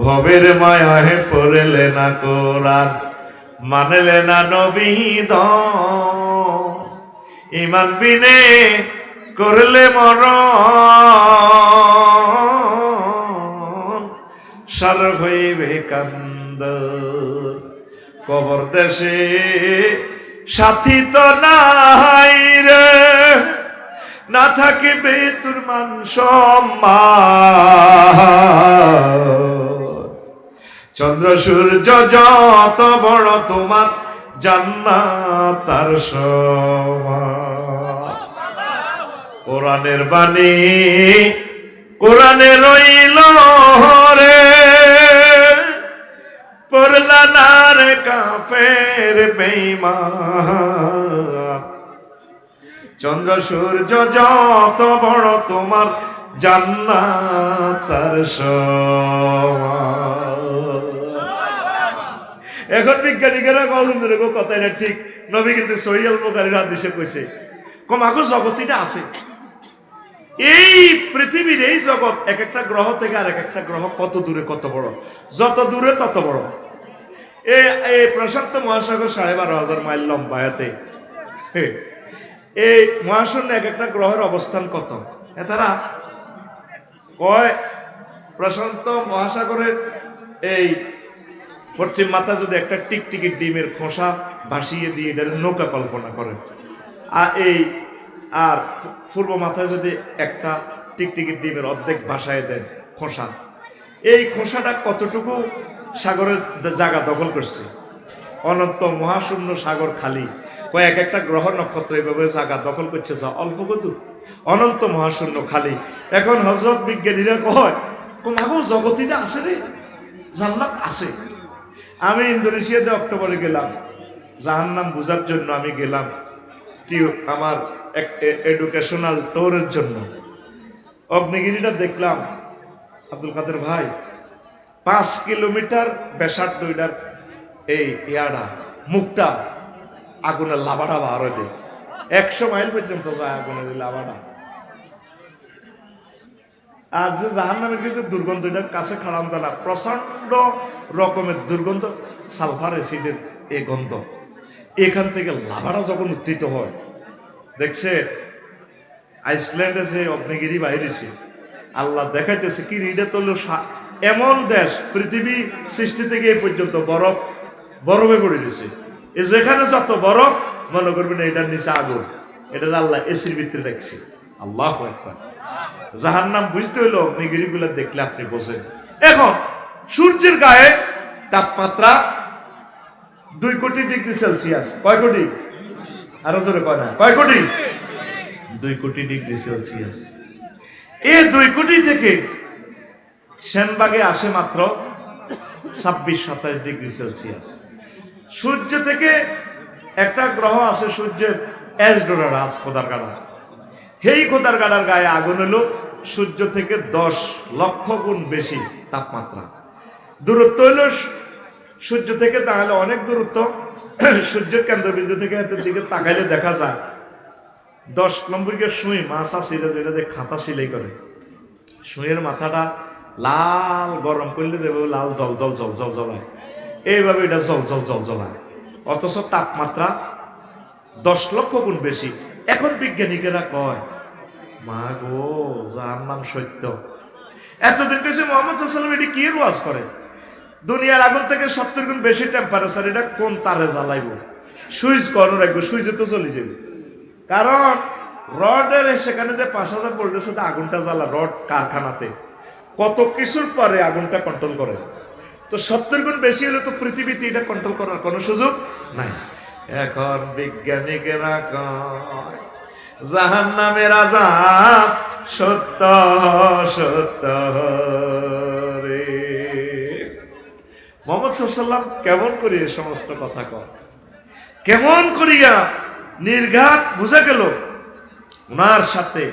ভবের মায়া হে পড়লে না কোরআন, মানলে না নবী ধন। ঈমান বিনে করলে মরণ, সার হইবে কান্দ। কবর দেশে সাথী তো নাই রে, না থাকিবে তোর মান সম্মান। চন্দ্র সূর্য যত বড় তোমার জান্নাত তার সমান। কোরআনের বাণী কোরআনে রইল রে, পড়লা না রে কাফের বেঈমান। চন্দ্র সূর্য যত বড় তোমার জান্নাত তার সমান। এখন বিজ্ঞানীরা কলজরে কথা না ঠিক, নবী কিন্তু সহিহ আল বুখারীর হাদিসে কইছে কমাগো জগতিটা আছে। এই পৃথিবীর এই জগৎ এক একটা গ্রহ থেকে আর এক একটা গ্রহ কত দূরে কত বড়, যত দূরে তত বড়। এই প্রশান্ত মহাসাগর 12,500 মাইল লম্বা। এতে এই মহাশূন্য এক একটা গ্রহের অবস্থান কত? তারা কয় প্রশান্ত মহাসাগরের এই পশ্চিম মাথা যদি একটা টিকটিকি ডিমের খোসা ভাসিয়ে দিয়ে এটা নৌকা কল্পনা করেন, আর পূর্ব মাথায় যদি একটা টিকটিকি ডিমের অর্ধেক ভাসায় দেন খোসা, এই খোসাটা কতটুকু সাগরের জায়গা দখল করছে? অনন্ত মহাশূন্য সাগর খালি। কয়েক একটা গ্রহ নক্ষত্র এইভাবে জায়গা দখল করছে অল্প কত, অনন্ত মহাশূন্য খালি। এখন হযরত বিজ্ঞানীরা কয় কোনাগো জগতিটা আছে রে, জান্নাত আছে। আমি ইন্দোনেশিয়াতে অক্টোবরে গেলাম জাহান্নাম বুঝার জন্য। আমি গেলাম আমার এডুকেশনাল ট্যুরের জন্য অগ্নিগিরিটা দেখলাম আব্দুল কাদের ভাই। 5 কিলোমিটার বেসার দুইটার এই ইয়াটা মুখটা আগুনের লাভাটা বার হয়ে দেয়, 100 মাইল পর্যন্ত যায় আগুনের লাভাটা। আর যে জাহান্নামের কিছু দুর্গন্ধ, এটার কাছে খারাপ জানা, প্রচন্ড রকমের দুর্গন্ধ, সালফার অ্যাসিডের এই গন্ধ। এখান থেকে লাভাটা যখন উত্থিত হয়, দেখছে আইসল্যান্ডে যে অগ্নিগিরি বাইরেছে, আল্লাহ দেখাইতেছে কি এটা তো এমন দেশ পৃথিবী সৃষ্টি থেকে এই পর্যন্ত বরফে পড়ে গেছে। যেখানে যত বরফ মনে করবেন এটার নিচে আগুন, এটা আল্লাহ এসির ভিতরে দেখছে। আল্লাহু আকবার। জাহান্নাম বুঝতে হইলো অগ্নিগিরি গুলা দেখলে আপনি বোঝেন। এখন সূর্যের গায়ে তাপমাত্রা 2 কোটি ডিগ্রি সেলসিয়াস। কয় কোটি? আরো জোরে কয় না, কয় কোটি? 2 কোটি ডিগ্রি সেলসিয়াস। এই 2 কোটি থেকে সেনবাগে আসে মাত্র 26-27 ডিগ্রি সেলসিয়াস। সূর্য থেকে একটা গ্রহ আছে সূর্যের এসডোরাস, খোদার গাড়া। সেই খোদার গাড়ার গায়ে আগুন হলো সূর্য থেকে 10 লক্ষ গুণ বেশি তাপমাত্রা। দূরত্ব হলো সূর্য থেকে, তাহলে অনেক দূরত্ব। সূর্যের কেন্দ্রবিন্দু থেকে এত দিকে তাকাইলে দেখা যায় 10 নম্বরের সুই মাছ আছে যেটা দিয়ে খাতা সিলাই করে, সুইয়ের মাথাটা লাল গরম করলে যেভাবে লাল জল জল জল জল জ্বলায়, এইভাবে এটা জল জল জল জ্বলায়। অথচ তাপমাত্রা 10 লক্ষ গুণ বেশি। এখন বিজ্ঞানীরা কয়, মা গো, যার নাম সত্য। এতদিন বেশি মোহাম্মদ সাল্লাল্লাহু আলাইহি ওয়াসাল্লাম এটি কি ওয়াজ করে, দুনিয়ার আগুন থেকে 70 গুণ বেশি টেম্পারেচার, এটা কোন তারে জ্বালাইব? সুইচ করো রাখবো, সুইচে তো চলে যাবে। কারণ রডের সেখানে যে 5000 ভোল্টের সাথে আগুনটা জ্বালা, রড কারখানাতে কত কিছুর পরে আগুনটা কন্ট্রোল করে। তো 70 গুণ বেশি হলে তো পৃথিবীতে এটা কন্ট্রোল করার কোনো সুযোগ নাই। এখন বিজ্ঞানীরা কয় জাহান্নামের আযাব সত্য সত্য রে। মুহাম্মদ সাল্লাল্লাহু আলাইহি ওয়াসাল্লাম কেমন করিয়া সমস্ত কথা কয়, কেমন করিয়া নির্ঘাত বুঝা গেল ওনার সাথে